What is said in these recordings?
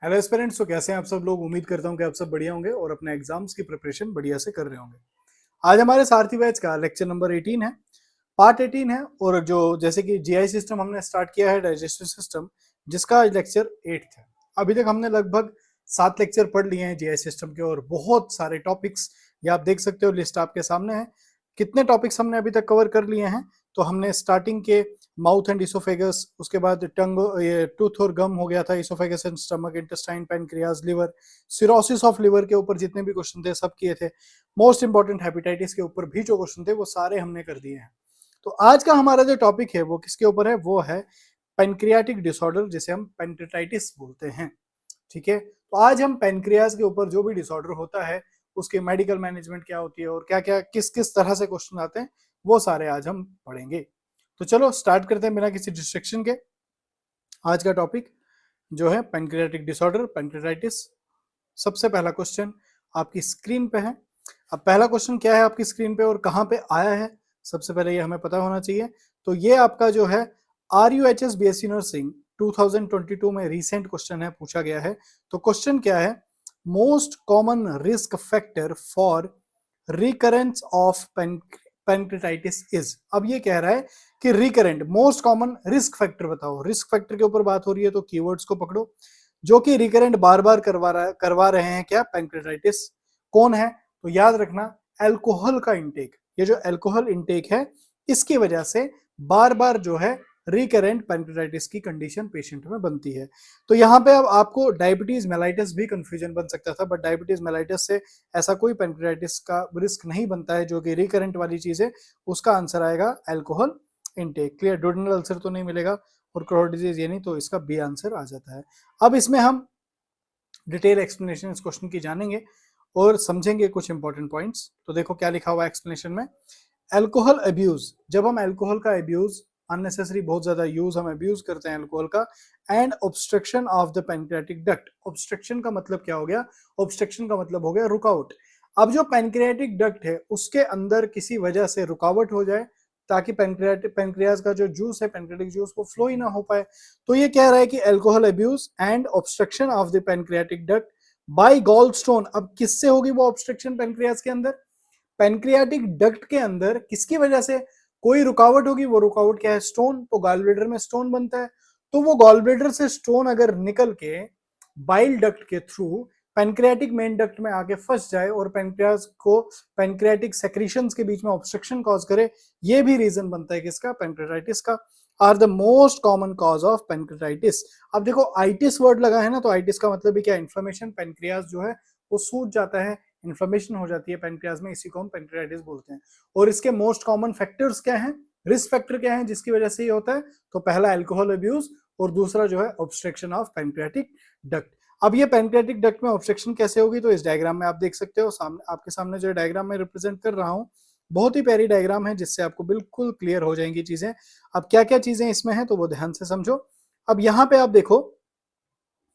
Hello aspirants, तो कैसे हैं आप सब लोग। उम्मीद करता हूं कि आप सब बढ़िया होंगे और अपने एग्जाम्स की प्रिपरेशन बढ़िया से कर रहे होंगे। आज हमारे सारथी बैच का लेक्चर नंबर 18 है, पार्ट 18 है। और जो जैसे कि जीआई सिस्टम हमने स्टार्ट किया है, डाइजेस्टिव सिस्टम, जिसका आज लेक्चर 8 है। अभी तक हमने लगभग 7 लेक्चर पढ़ लिए हैं जीआई सिस्टम के और बहुत सारे टॉपिक्स, ये आप देख सकते हो, लिस्ट आपके सामने है। कितने टॉपिक्स हमने अभी तक कवर कर लिए हैं, तो हमने स्टार्टिंग के माउथ एंड इसोफेगस, उसके बाद टंग, ये टूथ और गम हो गया था, oesophagus and stomach, intestine, pancreas, liver, cirrhosis of liver के ऊपर जितने भी क्वेश्चन थे सब किए थे। मोस्ट इंपॉर्टेंट हेपेटाइटिस के ऊपर भी जो क्वेश्चन थे वो सारे हमने कर दिए हैं। तो आज का हमारा जो टॉपिक है वो किसके ऊपर है, वो है पैनक्रियाटिक डिसऑर्डर, जिसे हम पेंक्रेटाइटिस बोलते हैं। ठीक है, तो आज हम पैनक्रियाज के ऊपर जो भी डिसऑर्डर होता है उसके मेडिकल मैनेजमेंट क्या होती है और क्या क्या किस किस तरह से क्वेश्चन आते हैं वो सारे आज हम पढ़ेंगे। तो चलो स्टार्ट करते हैं बिना किसी डिस्ट्रक्शन के। आज का टॉपिक जो है पैनक्रियाटिक डिसऑर्डर, पैनक्रेटाइटिस। सबसे पहला क्वेश्चन आपकी स्क्रीन पे है। अब पहला क्वेश्चन क्या है आपकी स्क्रीन पे और कहाँ पे आया है, सबसे पहले ये हमें पता होना चाहिए। तो ये आपका जो है RUHS BSc नर्सिंग 2022 में रिसेंट क्वेश्चन है, पूछा गया है। तो क्वेश्चन क्या है, most common risk factor for recurrence of pancreatitis is. अब ये कह रहा है कि recurrent most common risk factor बताओ। रिस्क फैक्टर के ऊपर बात हो रही है तो कीवर्ड्स को पकड़ो, जो कि रिकरेंट बार बार करवा रहे हैं क्या, पैनक्रेटाइटिस। कौन है, तो याद रखना अल्कोहल का इंटेक। ये जो अल्कोहल इंटेक है इसकी वजह से बार बार जो है रिकरेंट पैनक्रेटाइटिस की कंडीशन पेशेंट में बनती है। तो यहाँ पे अब आपको डायबिटीज मेलाइटिस भी कंफ्यूजन बन सकता था, बट डायबिटीज मेलाइटिस से ऐसा कोई पैनक्रेटाइटिस का रिस्क नहीं बनता है जो कि रिकरेंट वाली चीज है। उसका आंसर आएगा alcohol intake. Clear, duodenal ulcer तो नहीं मिलेगा और क्रोनिक डिजीज ये नहीं, तो इसका बी आंसर आ जाता है। अब इसमें हम डिटेल एक्सप्लेनेशन इस क्वेश्चन की जानेंगे और समझेंगे कुछ इंपॉर्टेंट पॉइंट्स। तो देखो क्या लिखा हुआ है एक्सप्लेनेशन में। अल्कोहल अब्यूज, जब हम अल्कोहल का अब्यूज, अननेसेसरी बहुत ज्यादा यूज हम अब्यूज करते हैं अल्कोहल का, and obstruction of the pancreatic duct. Obstruction का मतलब क्या हो गया, ऑब्स्ट्रक्शन का मतलब हो गया रुकावट। अब जो पैनक्रियाटिक डक्ट है उसके अंदर किसी वजह से रुकावट हो जाए ताकि पैनक्रियाज का जो जूस है, पैनक्रियाटिक जूस, वो फ्लो ही ना हो पाए। तो ये कह रहा है कि alcohol abuse and obstruction of the pancreatic duct by gallstone. अब किससे होगी वो ऑब्स्ट्रक्शन पैनक्रियाज के अंदर, पैनक्रियाटिक डक्ट के अंदर किसकी वजह से कोई रुकावट होगी। वो रुकावट क्या है, स्टोन। तो गॉल ब्लैडर में स्टोन बनता है, तो वो गॉल ब्लैडर से स्टोन अगर निकल के बाइल डक्ट के थ्रू पैनक्रियाटिक मेन डक्ट में आके फंस जाए और पैनक्रियाज को पैनक्रियाटिक सेक्रीशंस के बीच में ऑब्स्ट्रक्शन कॉज करे, ये भी रीजन बनता है किसका, पैनक्रेटाइटिस का। Are the most common cause of pancreatitis. अब देखो आइटिस वर्ड लगा है ना, तो आइटिस का मतलब भी क्या, इन्फ्लेमेशन। पैनक्रियाज जो है वो सूज जाता है, इन्फ्लेमेशन हो जाती है पैनक्रियाज में, इसी को हम पैनक्रेटाइटिस बोलते हैं। और इसके मोस्ट कॉमन फैक्टर्स क्या हैं, रिस्क फैक्टर क्या है जिसकी वजह से ये होता है, तो पहला अल्कोहल अब्यूज और दूसरा जो है ऑब्स्ट्रक्शन ऑफ पैनक्रियाटिक डक्ट। अब ये पैनक्रियाटिक डक्ट में ऑब्स्ट्रक्शन कैसे होगी, तो इस डायग्राम में आप देख सकते हो, सामने आपके सामने जो डायग्राम में रिप्रेजेंट कर रहा हूं, बहुत ही प्यारी डायग्राम है जिससे आपको बिल्कुल क्लियर हो जाएंगी चीजें। अब क्या क्या चीजें इसमें हैं तो वो ध्यान से समझो। अब यहाँ पे आप देखो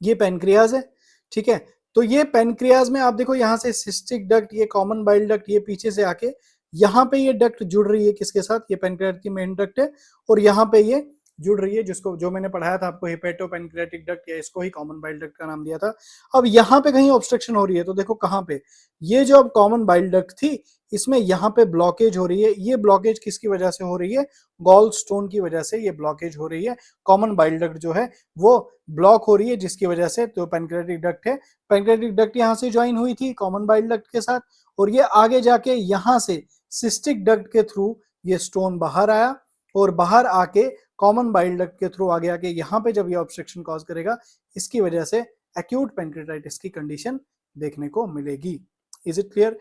ये पैनक्रियाज है, ठीक है। तो ये पैनक्रियाज में आप देखो यहाँ से सिस्टिक डक्ट, ये कॉमन बाइल डक्ट, ये पीछे से आके यहाँ पे ये डक्ट जुड़ रही है किसके साथ, ये पैनक्रियाज की मेन डक्ट है, और यहाँ पे ये जुड़ रही है जिसको जो मैंने पढ़ाया था आपको, हेपेटो पैनक्रियाटिक डक्ट, या इसको ही कॉमन बाइल डक्ट का नाम दिया था। अब यहाँ पे कहीं ऑब्स्ट्रक्शन हो रही है, तो देखो कहाँ पे, ये जो अब कॉमन बाइल डक्ट थी इसमें यहाँ पे ब्लॉकेज हो रही है। ये ब्लॉकेज किसकी वजह से हो रही है, गॉल स्टोन की वजह से ये ब्लॉकेज हो रही है। कॉमन बाइल डक्ट जो है वो ब्लॉक हो रही है जिसकी वजह से, तो पैनक्रियाटिक डक्ट है। पैनक्रियाटिक डक्ट यहाँ से ज्वाइन हुई थी कॉमन बाइल डक्ट के साथ, और ये आगे जाके यहाँ से सिस्टिक डक्ट के थ्रू ये स्टोन बाहर आया, और बाहर आके कॉमन बाइल डक्ट के थ्रू आगे आके यहाँ पे जब ये ऑब्स्ट्रक्शन कॉज करेगा, इसकी वजह से एक्यूट पैनक्रेटाइटिस की कंडीशन देखने को मिलेगी। Is it clear.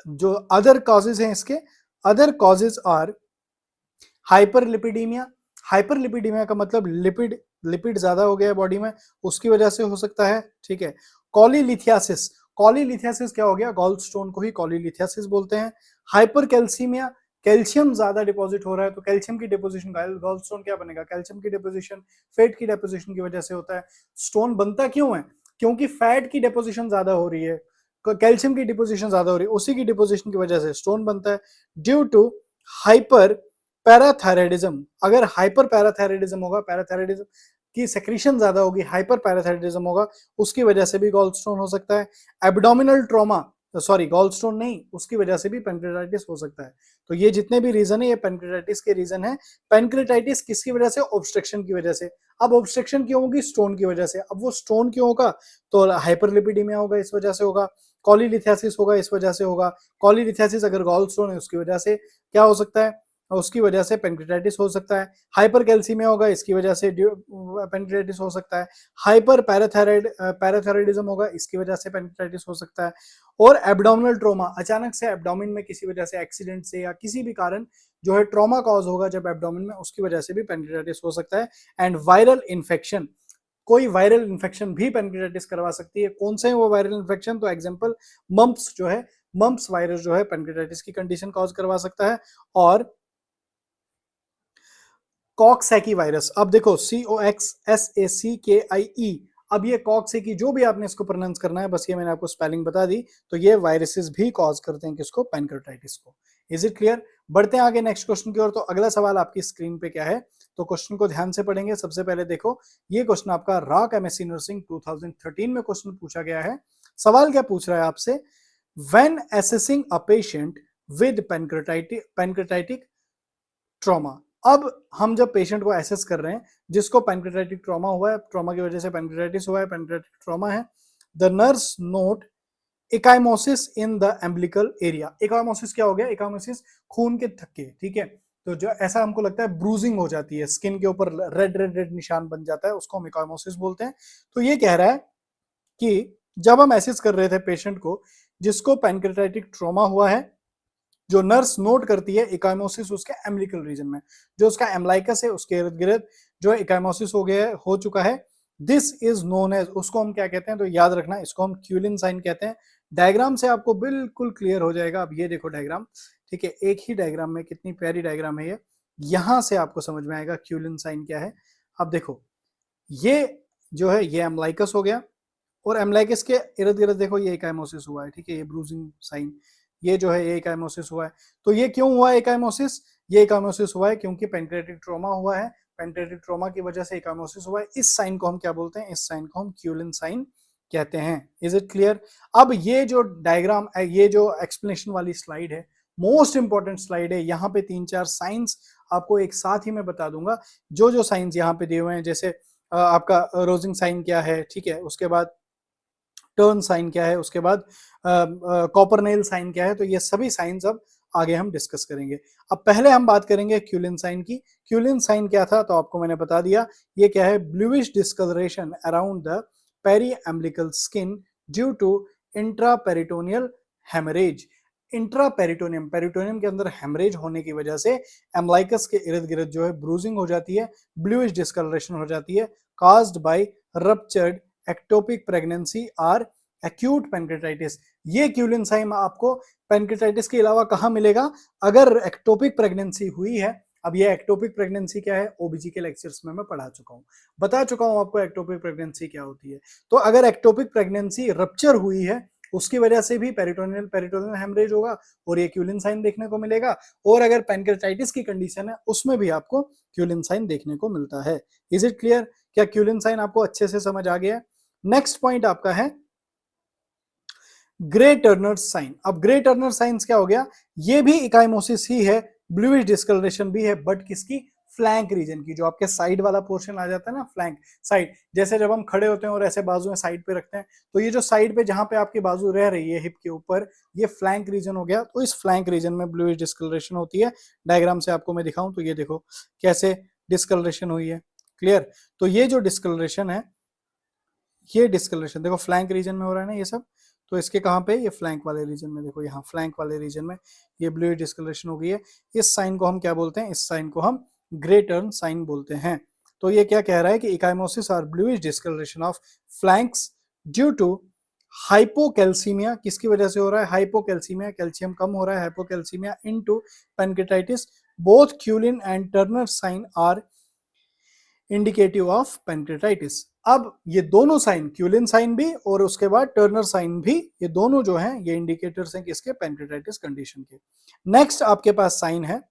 जो अदर कॉजेज हैं इसके, other causes are hyperlipidemia. Hyperlipidemia का मतलब लिपिड ज्यादा हो गया है बॉडी में, उसकी वजह से हो सकता है, ठीक है। कॉलीलिथियासिस, कॉलीलिथियासिस क्या हो गया, गॉल स्टोन को ही कॉलीलिथियासिस बोलते हैं। हाइपरकैल्सीमिया, कैल्शियम ज्यादा डिपॉजिट हो रहा है, तो कैल्शियम की डिपोजिशन, गॉल स्टोन क्या बनेगा, कैल्शियम की डिपोजिशन, फैट की डिपोजिशन की वजह से होता है। स्टोन बनता क्यों है, क्योंकि फैट की डिपोजिशन ज्यादा हो रही है, कैल्शियम की डिपोजिशन ज्यादा हो रही है, उसी की डिपोजिशन की वजह से स्टोन बनता है। ड्यू टू हाइपर पैराथायराइडिज्म, अगर हाइपर पैराथायराइडिज्म होगा, पैराथायराइडिज्म की सेक्रीशन ज्यादा होगी, हाइपर पैराथायराइडिज्म होगा, उसकी वजह से भी गॉल स्टोन हो सकता है। Abdominal trauma, sorry gallstone नहीं, उसकी वजह से भी पेनक्रेटाइटिस हो सकता है। तो ये जितने भी रीजन है ये पेनक्रेटाइटिस के रीजन है। पेनक्रेटाइटिस किसकी वजह से? ऑब्स्ट्रक्शन की वजह से। अब ऑब्स्ट्रक्शन क्यों होगी? स्टोन की वजह से। अब वो स्टोन क्यों होगा? तो हाइपरलिपिडीमिया होगा, इस वजह से होगा। कॉलीलिथेसिस होगा, इस वजह से होगा। कॉलीलिथेसिस अगर गॉल स्टोन है उसकी वजह से क्या हो सकता है? उसकी वजह से पेनक्रेटाइटिस हो सकता है। हाइपरकैल्सीमिया होगा, इसकी वजह से पेनक्रेटाइटिस हो सकता है। हाइपर पैराथायराइडिज्म होगा, इसकी वजह से पेनक्रेटाइटिस हो सकता है। और एब्डोमिनल ट्रोमा, अचानक से एब्डोमिन में किसी वजह से एक्सीडेंट से या किसी भी कारण जो है ट्रॉमा कॉज होगा जब एब्डोमिन में, उसकी वजह से भी पेनक्रेटाइटिस हो सकता है। एंड वायरल इन्फेक्शन, कोई वायरल इन्फेक्शन भी पेनक्रेटाइटिस करवा सकती है। कौन से है वो वायरल इन्फेक्शन? तो एग्जांपल मम्प्स जो है, मम्प्स वायरस जो है पेनक्रेटाइटिस की कंडीशन कॉज करवा सकता है। और कॉक्सैकी वायरस, अब देखो COXSACKIE, अब ये कॉक्सैकी जो भी आपने इसको प्रोनाउंस करना है, बस ये मैंने आपको स्पेलिंग बता दी। तो ये वायरसेस भी कॉज करते हैं किसको? पेनक्रेटाइटिस को। Is it clear? बढ़ते हैं आगे नेक्स्ट क्वेश्चन की ओर। तो अगला सवाल आपकी स्क्रीन पे क्या है, तो क्वेश्चन को ध्यान से पढ़ेंगे। सबसे पहले देखो, ये क्वेश्चन आपका रॉक MSc नर्सिंग 2013 में क्वेश्चन पूछा गया है। सवाल क्या पूछ रहा है आपसे? When assessing a patient with pancreatic trauma, अब हम जब पेशेंट को एसेस कर रहे हैं जिसको पैनक्रेटाइटिक ट्रॉमा हुआ है, ट्रॉमा की वजह से पैनक्रेटाइटिस हुआ है, पैनक्रेटाइटिक ट्रॉमा है, the nurse note एकाइमोसिस in the umbilical area. एकाइमोसिस क्या हो गया? एकाइमोसिस खून के थक्के, ठीक है। तो जो ऐसा हमको लगता है ब्रूजिंग हो जाती है, स्किन के ऊपर रेड रेड रेड निशान बन जाता है, उसको हम एकाइमोसिस बोलते हैं। तो ये कह रहा है कि जब हम एसेस कर रहे थे पेशेंट को जिसको पैनक्रेटाइटिक ट्रॉमा हुआ है, जो नर्स नोट करती है इकाइमोसिस उसके एम्बिलिकल रीजन में, जो उसका एम्बलाइकस है उसके इर्द गिर्द जो इकाइमोसिस हो गया है, हो चुका है। दिस इज नोन एज, उसको हम क्या कहते हैं? तो याद रखना, इसको हम क्यूलिन साइन कहते हैं। डायग्राम से आपको बिल्कुल क्लियर हो जाएगा। अब ये देखो डायग्राम, ठीक है, एक ही डायग्राम में कितनी प्यारी डायग्राम है ये, यहां से आपको समझ में आएगा क्यूलिन साइन क्या है। अब देखो, ये जो है ये एम्बलाइकस हो गया, और एम्बलाइकस के इर्द गिर्द देखो ये इकाइमोसिस हुआ है, ठीक है, ये ब्रूजिंग साइन, ये जो है ये इकाइमोसिस हुआ है। तो ये क्यों हुआ है इकाइमोसिस? ये इकाइमोसिस हुआ है क्योंकि पैनक्रेटिक ट्रॉमा हुआ है, पैनक्रेटिक ट्रॉमा की वजह से इकाइमोसिस हुआ है। इस साइन को हम क्या बोलते हैं? इस साइन को हम क्यूलिन साइन कहते हैं। Is it clear? अब ये जो डायग्राम, ये जो एक्सप्लेनेशन वाली स्लाइड है, मोस्ट इंपॉर्टेंट स्लाइड है। यहाँ पे 3-4 साइंस आपको एक साथ ही मैं बता दूंगा। जो जो साइंस यहाँ पे दिए हुए हैं, जैसे आपका रोजिंग साइन क्या है, ठीक है, उसके बाद टर्न साइन क्या है, उसके बाद कॉपरनेल साइन क्या है, तो ये सभी साइंस अब आगे हम डिस्कस करेंगे। अब पहले हम बात करेंगे क्यूलिन साइन की। क्यूलिन साइन क्या था? तो आपको मैंने बता दिया, ये क्या है? Bluish discolouration around the periumbilical skin due to intraperitoneal haemorrhage. Intraperitoneum, peritoneum के अंदर हेमरेज होने की वजह से एम्बलाइकस के इर्द गिर्द जो है ब्रूजिंग हो जाती है, ब्लूइश डिस्कलरेशन हो जाती है, caused by ruptured ectopic pregnancy और एक्यूट पैनक्रेटाइटिस। ये क्यूलिन साइन आपको पैनक्रेटाइटिस के अलावा कहाँ मिलेगा? अगर एक्टोपिक प्रेगनेंसी हुई है। अब ये एक्टोपिक प्रेगनेंसी क्या है? ओबीजी के लेक्चर्स में मैं पढ़ा चुका हूँ, बता चुका हूँ आपको एक्टोपिक प्रेगनेंसी क्या होती है। तो अगर एक्टोपिक प्रेगनेंसी रप्चर हुई है, उसकी वजह से भी पेरिटोनियल पेरिटोनियल हेमरेज होगा और ये क्यूलिन साइन देखने को मिलेगा। और अगर पैनक्रेटाइटिस की कंडीशन है उसमें भी आपको क्यूलिन साइन देखने को मिलता है। Is it clear? क्या क्यूलिन साइन आपको अच्छे से समझ आ गया? नेक्स्ट पॉइंट आपका है ग्रे टर्नर साइन। अब ग्रे टर्नर साइन क्या हो गया? ये भी इकाइमोसिस ही है, ब्लूइश डिस्कलरेशन भी है, बट किसकी? फ्लैंक रीजन की। जो आपके साइड वाला पोर्शन आ जाता है ना, फ्लैंक साइड, जैसे जब हम खड़े होते हैं और ऐसे बाजू में साइड पे रखते हैं, तो ये जो साइड पे जहां पे आपकी बाजू रह रही है हिप के ऊपर, ये फ्लैंक रीजन हो गया। तो इस फ्लैंक रीजन में ब्लूइश डिस्कलरेशन होती है। डायग्राम से आपको मैं दिखाऊं तो ये देखो कैसे डिस्कलरेशन हुई है। क्लियर? तो ये जो डिस्कलरेशन है, ये डिस्कलरेशन देखो फ्लैंक रीजन में हो रहा है ना ये सब। तो इसके कहाँ पे? ये फ्लैंक वाले रीजन में, देखो यहाँ फ्लैंक वाले रीजन में ये ब्लू डिस्कलरेशन हो गई है। इस साइन को हम क्या बोलते हैं? इस साइन को हम ग्रे टर्न साइन बोलते हैं। तो ये क्या कह रहा है कि इकाइमोसिस और bluish discolouration of flanks due to hypocalcaemia, किसकी वजह से हो रहा है? हाइपोकैल्सीमिया, कैल्शियम कम हो रहा है, hypocalcaemia into pancreatitis. Both Cullen and Turner sign are indicative of pancreatitis. अब ये दोनों साइन, क्यूलिन साइन भी और उसके बाद टर्नर साइन भी, ये दोनों जो हैं ये इंडिकेटर्स हैं किसके? पैनक्रेटाइटिस कंडीशन के। नेक्स्ट आपके पास साइन है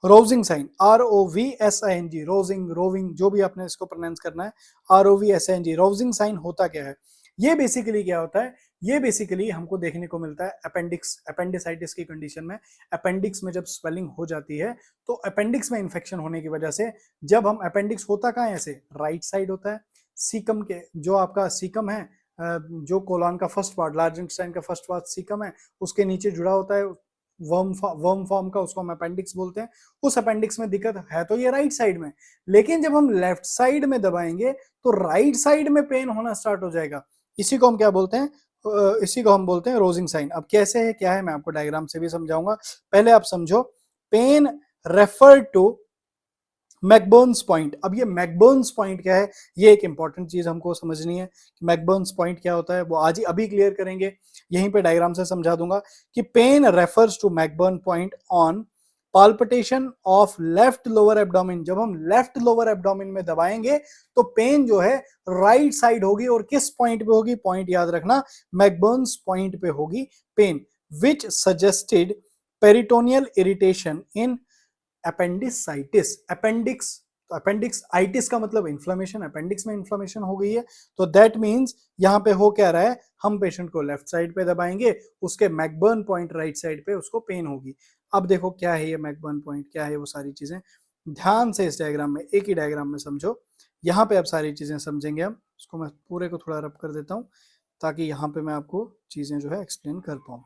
Rovsing sign, ROVSING, Rovsing, roving, जो भी आपने इसको प्रोनाउंस करना है, ROVSING, रोजिंग साइन होता क्या है? ये बेसिकली क्या होता है? ये बेसिकली हमको देखने को मिलता है अपेंडिक्स, अपेंडिसाइटिस की कंडीशन में, अपेंडिक्स में जब स्वेलिंग हो जाती है तो अपेंडिक्स में इंफेक्शन होने की वजह से, जब हम अपेंडिक्स होता कहाँ है, ऐसे राइट साइड होता है, सीकम के, जो आपका सीकम है, जो कोलन का फर्स्ट पार्ट, लार्ज इंटेस्टाइन का फर्स्ट पार्ट सीकम है, उसके नीचे जुड़ा होता है वर्म फॉर्म का, उसको हम अपेंडिक्स बोलते हैं। उस अपेंडिक्स में दिक्कत है तो ये राइट साइड में, लेकिन जब हम लेफ्ट साइड में दबाएंगे तो राइट साइड में पेन होना स्टार्ट हो जाएगा। इसी को हम क्या बोलते हैं? इसी को हम बोलते हैं रोजिंग साइन। अब कैसे है, क्या है, मैं आपको डायग्राम से भी समझाऊंगा, पहले आप समझो। Pain refer to McBurney's point. अब ये मैकबर्न्स पॉइंट क्या है, ये एक इंपॉर्टेंट चीज हमको समझनी है कि मैकबर्न्स पॉइंट क्या होता है, वो आज ही अभी क्लियर करेंगे, यहीं पे डायग्राम से समझा दूंगा कि pain refers to McBurney point on palpitation of left lower abdomen. जब हम लेफ्ट लोअर एब्डोमेन में दबाएंगे तो पेन जो है राइट साइड होगी, और किस पॉइंट पे होगी, पॉइंट याद रखना, मैकबर्न्स पॉइंट पे होगी पेन, विच सजेस्टेड पेरिटोनियल इरिटेशन इन अपेंडिसाइटिस। अपेंडिक्स, तो अपेंडिक्स आइटिस का मतलब इन्फ्लेमेशन, अपेंडिक्स में इन्फ्लेमेशन हो गई है, तो दैट मींस यहां पे हो क्या रहा है, हम पेशेंट को लेफ्ट साइड पे दबाएंगे, उसके मैकबर्न पॉइंट राइट साइड पे उसको पेन होगी। अब देखो क्या है ये मैकबर्न पॉइंट, क्या है वो सारी चीजें, ध्यान से इस डायग्राम में, एक ही डायग्राम में समझो। यहाँ पे अब सारी चीजें समझेंगे हम, उसको मैं पूरे को थोड़ा रब कर देता हूँ ताकि यहाँ पे मैं आपको चीजें जो है एक्सप्लेन कर पाऊँ।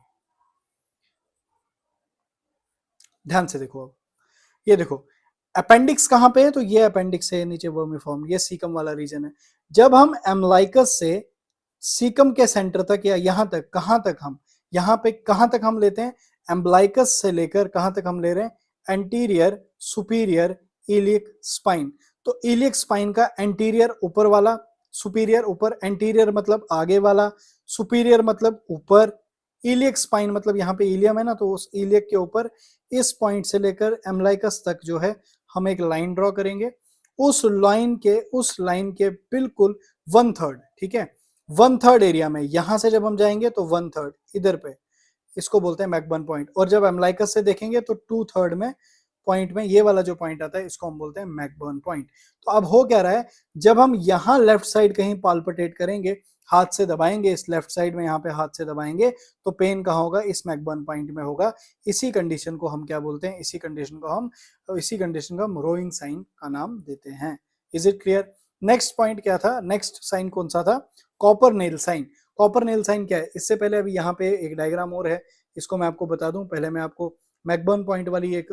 ध्यान से देखो, अब ये देखो अपेंडिक्स कहां पे है, तो ये अपेंडिक्स है, नीचे वर्मिफॉर्म, ये सीकम वाला रीजन है। जब हम एम्लाइकस से सीकम के सेंटर तक या यहां तक, कहां तक हम, यहां पे कहां तक हम लेते हैं, एम्ब्लाइकस से लेकर कहां तक हम ले रहे हैं, एंटीरियर सुपीरियर इलियक स्पाइन। तो इलियक स्पाइन का एंटीरियर ऊपर वाला, सुपीरियर ऊपर, एंटीरियर मतलब आगे वाला, सुपीरियर मतलब ऊपर, इलियक स्पाइन मतलब यहाँ पे इलियम है ना, तो उस इलियक के ऊपर इस पॉइंट से लेकर एम्लाइकस तक जो है हम एक लाइन ड्रॉ करेंगे। उस लाइन के बिल्कुल 1/3, ठीक है, 1/3 एरिया में, यहां से जब हम जाएंगे तो 1/3 इधर पे, इसको बोलते हैं मैकबर्न पॉइंट। और जब एम्लाइकस से देखेंगे तो 2/3 में पॉइंट में ये वाला जो पॉइंट आता है, इसको हम बोलते हैं मैकबर्न पॉइंट। तो अब हो क्या रहा है, जब हम यहाँ लेफ्ट साइड कहीं पाल्पिटेट करेंगे, हाथ से दबाएंगे, इस लेफ्ट साइड में यहाँ पे हाथ से दबाएंगे, तो पेन कहाँ होगा, इस मैकबर्न पॉइंट में होगा। इसी कंडीशन को हम क्या बोलते हैं, इसी कंडीशन को हम रोइंग साइन का नाम देते हैं। Is it clear? Next point क्या था, नेक्स्ट साइन कौन सा था, copper nail sign. Copper nail sign क्या है, इससे पहले अभी यहाँ पे एक डायग्राम और है, इसको मैं आपको बता दूं। पहले मैं आपको मैकबर्न पॉइंट वाली एक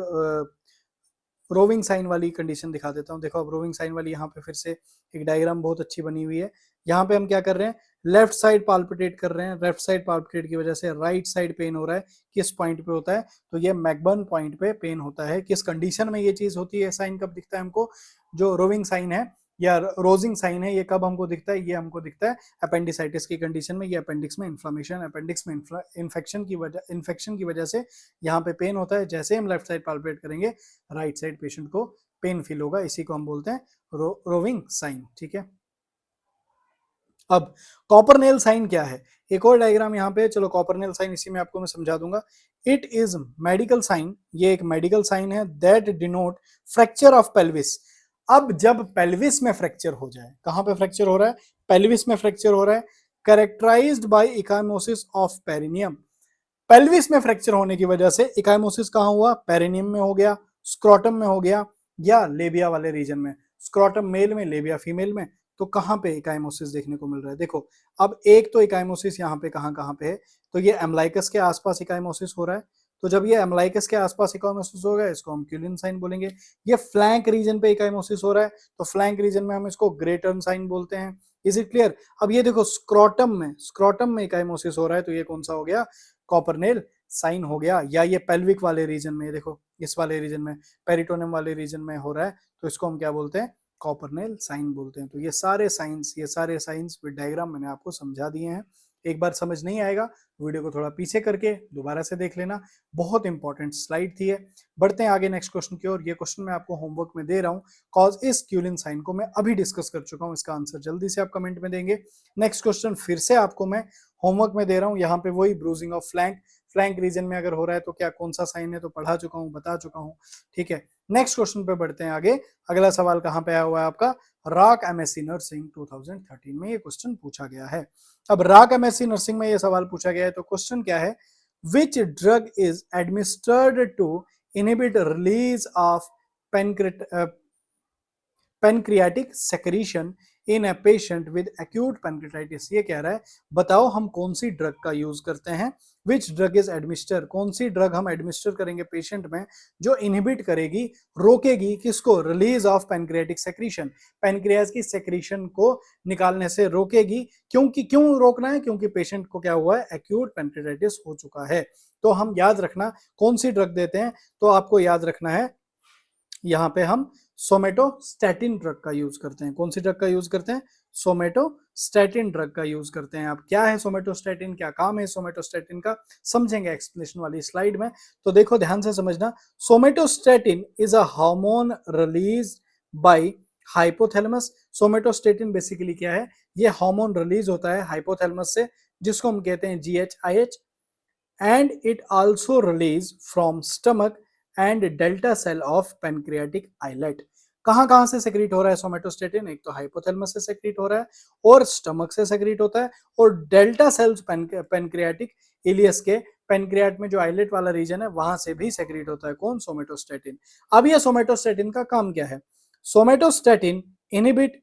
रोविंग साइन वाली कंडीशन दिखा देता हूँ। देखो अब रोविंग साइन वाली यहाँ पे फिर से एक डायग्राम बहुत अच्छी बनी हुई है। यहाँ पे हम क्या कर रहे हैं, लेफ्ट साइड पाल्पिटेट कर रहे हैं, लेफ्ट साइड पाल्पिटेट की वजह से राइट साइड पेन हो रहा है। किस पॉइंट पे होता है, तो ये मैकबर्न पॉइंट पे पेन होता है। किस कंडीशन में ये चीज होती है, साइन कब दिखता है हमको, जो रोविंग साइन है या रोजिंग साइन है, ये कब हमको दिखता है, ये हमको दिखता है अपेंडिसाइटिस की कंडीशन में। ये अपेंडिक्स में इन्फ्लेमेशन, अपेंडिक्स में इन्फेक्शन की वजह से यहाँ पे पेन होता है। जैसे हम लेफ्ट साइड पाल्पेट करेंगे, राइट साइड पेशेंट को पेन फील होगा, इसी को हम बोलते हैं रोविंग साइन, ठीक है। अब कॉपर नेल साइन क्या है, एक और डायग्राम यहाँ पे, चलो कॉपर नेल साइन इसी में आपको मैं समझा दूंगा। इट इज मेडिकल साइन, ये एक मेडिकल साइन है, that denote fracture of pelvis. अब जब पेल्विस में फ्रैक्चर हो जाए, कहां पे फ्रैक्चर हो रहा है, पेल्विस में फ्रैक्चर हो रहा है, characterised by ecchymosis of perineum. Pelvis में फ्रैक्चर होने की वजह से इकाइमोसिस कहां हुआ, पेरिनियम में हो गया, स्क्रोटम में हो गया, या लेबिया वाले रीजन में, स्क्रोटम मेल में, लेबिया फीमेल में। तो कहां पे इकाइमोसिस देखने को मिल रहा है, देखो अब एक तो इकाइमोसिस यहाँ पे कहां पे है, तो ये एम्लाइकस के आसपास इकाइमोसिस हो रहा है। तो जब ये एम्लाइकस के आसपास इकाइमोसिस होगा, इसको हम क्यूलिन साइन बोलेंगे। ये फ्लैंक रीजन पे इकाइमोसिस हो रहा है, तो फ्लैंक रीजन में हम इसको ग्रेटर्न साइन बोलते हैं। Is it clear? अब ये देखो स्क्रोटम में इकाइमोसिस हो रहा है, तो ये कौन सा हो गया, कॉपरनेल साइन हो गया। या ये पेल्विक वाले रीजन में, देखो इस वाले रीजन में, पेरिटोनियम वाले रीजन में हो रहा है, तो इसको हम क्या बोलते हैं, कॉपरनेल साइन बोलते हैं। तो ये सारे साइंस विद डायग्राम मैंने आपको समझा दिए हैं। एक बार समझ नहीं आएगा, वीडियो को थोड़ा पीछे करके दोबारा से देख लेना, बहुत इंपॉर्टेंट स्लाइड थी। बढ़ते हैं आगे नेक्स्ट क्वेश्चन की ओर। ये क्वेश्चन मैं आपको होमवर्क में दे रहा हूँ, कॉज इस क्यूलिन साइन को मैं अभी डिस्कस कर चुका हूँ, इसका आंसर जल्दी से आप कमेंट में देंगे। नेक्स्ट क्वेश्चन फिर से आपको मैं होमवर्क में दे रहा हूँ, यहाँ पे वही ब्रूजिंग ऑफ फ्लैंक रीजन में अगर हो रहा है तो क्या कौन सा साइन है, तो पढ़ा चुका हूँ, बता चुका हूँ, ठीक है। नेक्स्ट क्वेश्चन पे बढ़ते हैं आगे। अगला सवाल कहां पे आया हुआ है आपका, राक एमएससी नर्सिंग 2013 में ये क्वेश्चन पूछा गया है। अब राक एमएससी नर्सिंग में ये सवाल पूछा गया है, तो क्वेश्चन क्या है, which drug is administered to inhibit release of pancreatic secretion in a patient with acute pancreatitis. ये कह रहा है बताओ हम कौन सी ड्रग का यूज करते हैं, विच ड्रग इज एडमिनिस्टर, कौन सी ड्रग हम एडमिनिस्टर करेंगे पेशेंट में जो इनहिबिट करेगी, रोकेगी किसको, release of pancreatic secretion, pancreas की सेक्रीशन को निकालने से रोकेगी। क्योंकि क्यों रोकना है, क्योंकि पेशेंट को क्या हुआ है, एक्यूट पेनक्रियाटाइटिस हो चुका है। तो हम याद रखना कौन सी ड्रग देते हैं, तो आपको याद रखना है यहां पे हम सोमेटोस्टैटिन ड्रग का यूज करते हैं। कौन सी ड्रग का यूज करते हैं, सोमेटोस्टैटिन ड्रग का यूज करते हैं। आप क्या है सोमेटोस्टैटिन, क्या काम है सोमेटोस्टैटिन का, समझेंगे एक्सप्लेनेशन वाली स्लाइड में। तो देखो ध्यान से समझना, somatostatin is a hormone release by hypothalamus. Somatostatin basically क्या है, ये हार्मोन रिलीज होता है हाइपोथैलेमस से, जिसको हम कहते हैं GHIH, and it also release from stomach and delta cell of pancreatic islet। कहां से सेक्रेट हो रहा है सोमेटोस्टेटिन, एक तो हाइपोथैलेमस से सेक्रेट हो रहा है और स्टमक से सेक्रेट होता है, और डेल्टा सेल्स पेनक्रियाटिक इलियस के पेनक्रियाट में जो आइलेट वाला रीजन है वहां से भी सेक्रेट होता है। कौन, सोमेटोस्टेटिन। अब ये सोमेटोस्टेटिन का काम क्या है, सोमेटोस्टेटिन इनहिबिट